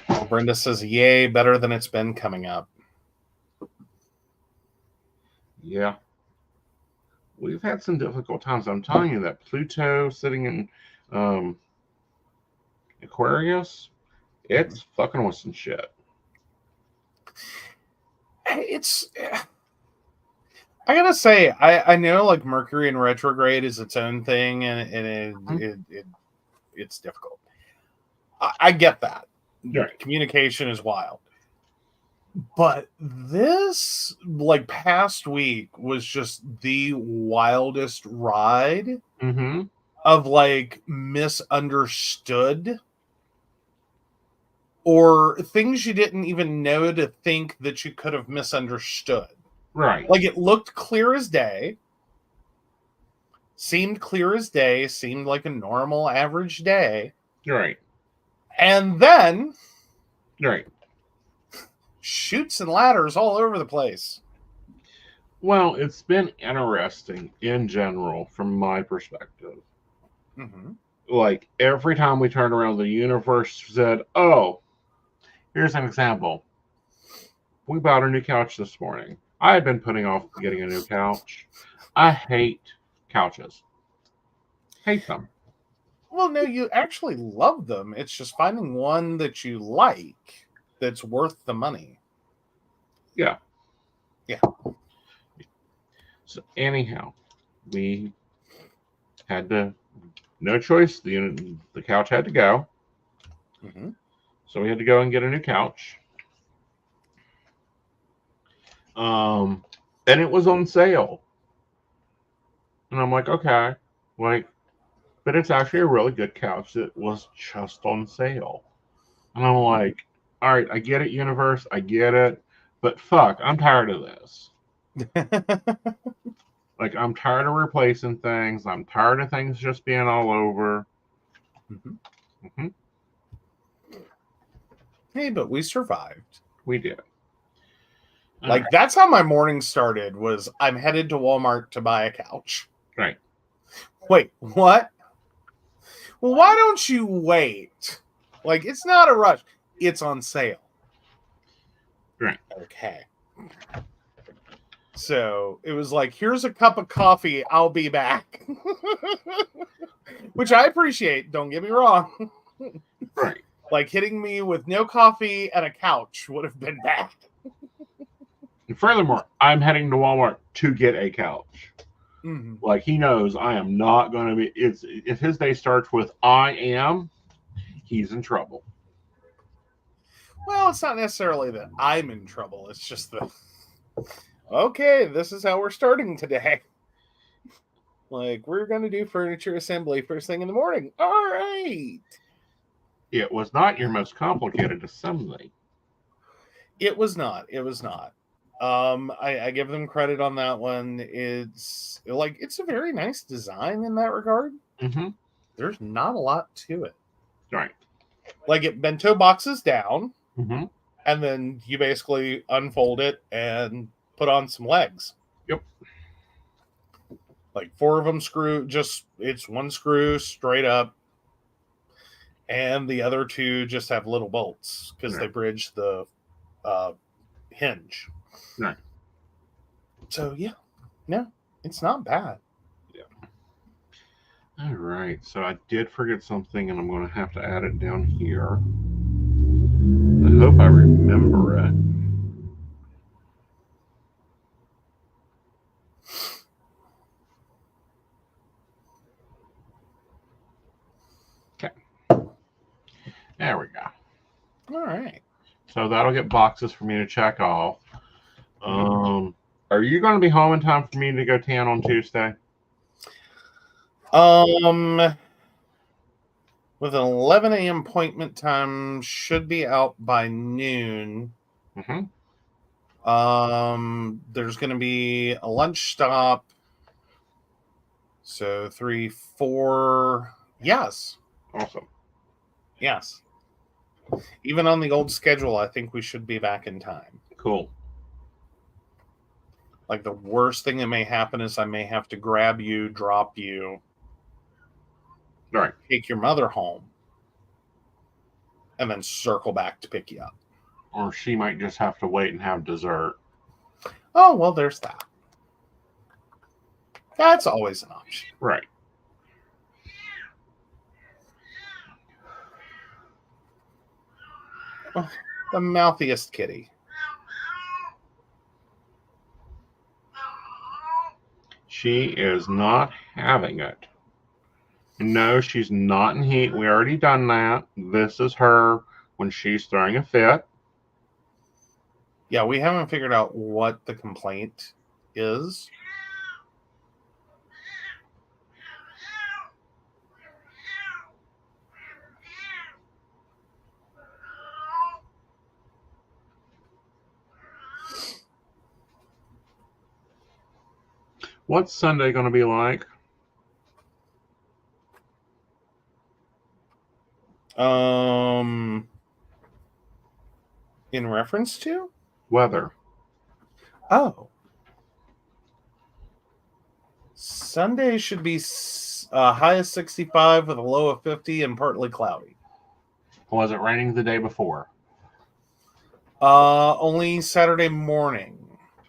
Well, Brenda says, yay, better than it's been coming up. Yeah. We've had some difficult times. I'm telling you that Pluto sitting in Aquarius, it's fucking with some shit. It's... I gotta say, I know like Mercury in retrograde is its own thing, and it's difficult. I get that. Right. Communication is wild. But this like past week was just the wildest ride of like misunderstood or things you didn't even know to think that you could have misunderstood. Right. Like it looked clear as day, seemed clear as day, seemed like a normal average day. Right. And then Right. chutes and ladders all over the place. Well, it's been interesting in general from my perspective. Like every time we turned around, the universe said, oh, here's an example. We bought a new couch this morning. I had been putting off getting a new couch. I hate couches. Hate them. Well, no, you actually love them. It's just finding one that you like that's worth the money. Yeah. Yeah. So anyhow, we had no choice. The couch had to go. So we had to go and get a new couch. And it was on sale. And I'm like, okay, like, but it's actually a really good couch that was just on sale. And I'm like, all right, I get it, universe, I get it, but fuck, I'm tired of this. Like, I'm tired of replacing things. I'm tired of things just being all over. Hey, but we survived. We did. Like, that's how my morning started, was I'm headed to Walmart to buy a couch. Right. Wait, what? Well, why don't you wait? Like, it's not a rush. It's on sale. Right. Okay. So it was like, here's a cup of coffee. I'll be back. Which I appreciate. Don't get me wrong. Right. Like hitting me with no coffee and a couch would have been bad. And furthermore, I'm heading to Walmart to get a couch. Like, he knows I am not going to be. If his day starts with I am, he's in trouble. Well, it's not necessarily that I'm in trouble. It's just that, okay, this is how we're starting today. Like, we're going to do furniture assembly first thing in the morning. All right. It was not your most complicated assembly. It was not. It was not. I give them credit on that one. It's like, it's a very nice design in that regard. There's not a lot to it. Right. Like, it bento boxes down, and then you basically unfold it and put on some legs. Yep. Like 4 of them it's one screw straight up, and the other 2 just have little bolts because they bridge the hinge. Right. So yeah, no, it's not bad. Yeah. All right. So I did forget something, and I'm going to have to add it down here. I hope I remember it. Okay. There we go. All right. So that'll get boxes for me to check off. Are you going to be home in time for me to go tan on Tuesday? With an 11 a.m. appointment time, should be out by noon. Mm-hmm. There's going to be a lunch stop. So 3, 4. Yes. Awesome. Yes. Even on the old schedule, I think we should be back in time. Cool. Like, the worst thing that may happen is I may have to grab you, drop you, Right. take your mother home, and then circle back to pick you up. Or she might just have to wait and have dessert. Oh, well, there's that. That's always an option. Right. Oh, the mouthiest kitty. She is not having it. No, she's not in heat. We already done that. This is her when she's throwing a fit. Yeah, we haven't figured out what the complaint is. What's Sunday going to be like? In reference to? Weather. Oh. Sunday should be high of 65 with a low of 50 and partly cloudy. Was it raining the day before? Only Saturday morning.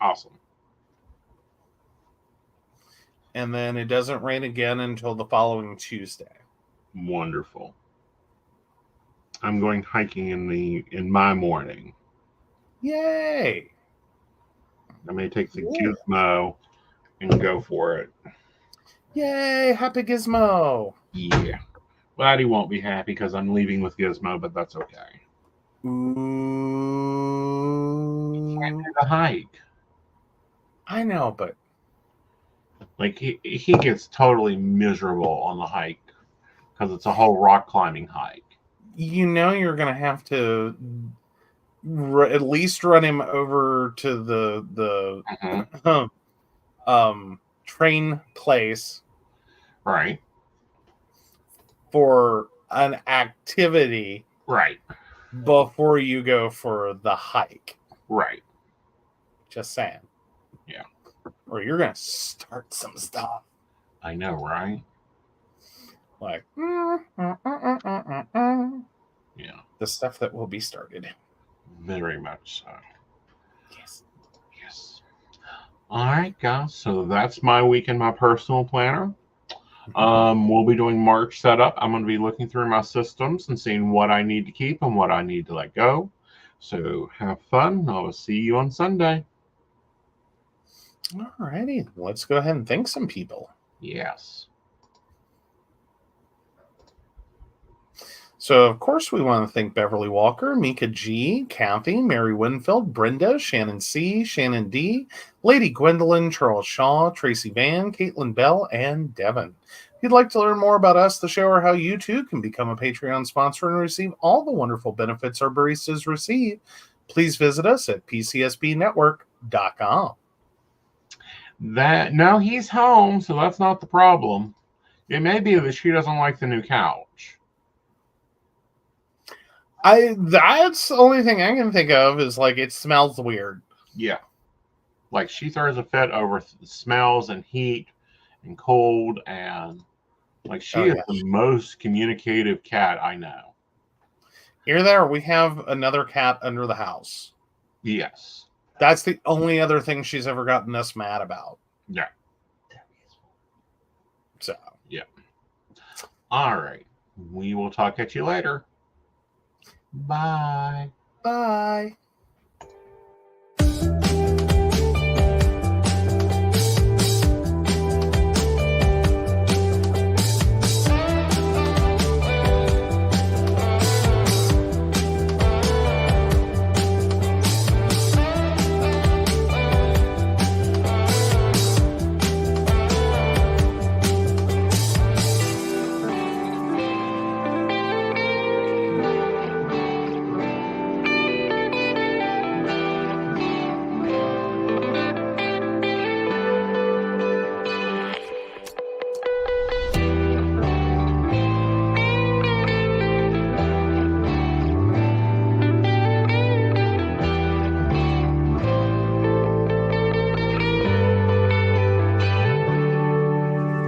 Awesome. And then it doesn't rain again until the following Tuesday. Wonderful. I'm going hiking in my morning. Yay! I may take the Gizmo and go for it. Yay! Happy Gizmo! Yeah. Glad he won't be happy because I'm leaving with Gizmo, but that's okay. Ooh. Can't do the hike. I know, but like he gets totally miserable on the hike because it's a whole rock climbing hike. You know you're going to have to at least run him over to the train place, right, for an activity, right, before you go for the hike. Right. Just saying. Yeah. Or you're going to start some stuff. I know, right? Like, yeah, the stuff that will be started. Very much so. Yes. Yes. All right, guys. So that's my week in my personal planner. We'll be doing March setup. I'm going to be looking through my systems and seeing what I need to keep and what I need to let go. So have fun. I will see you on Sunday. All righty. Let's go ahead and thank some people. Yes. So, of course, we want to thank Beverly Walker, Mika G, Kathy, Mary Winfield, Brenda, Shannon C, Shannon D, Lady Gwendolyn, Charles Shaw, Tracy Van, Caitlin Bell, and Devin. If you'd like to learn more about us, the show, or how you too can become a Patreon sponsor and receive all the wonderful benefits our baristas receive, please visit us at PCSPNetwork.com. No, he's home, so that's not the problem. It may be that she doesn't like the new couch. That's the only thing I can think of is like it smells weird. Yeah. Like she throws a fit over smells and heat and cold, and like she is the most communicative cat I know. Here there, we have another cat under the house. Yes. That's the only other thing she's ever gotten us mad about. Yeah. So. Yeah. All right. We will talk at you later. Bye. Bye.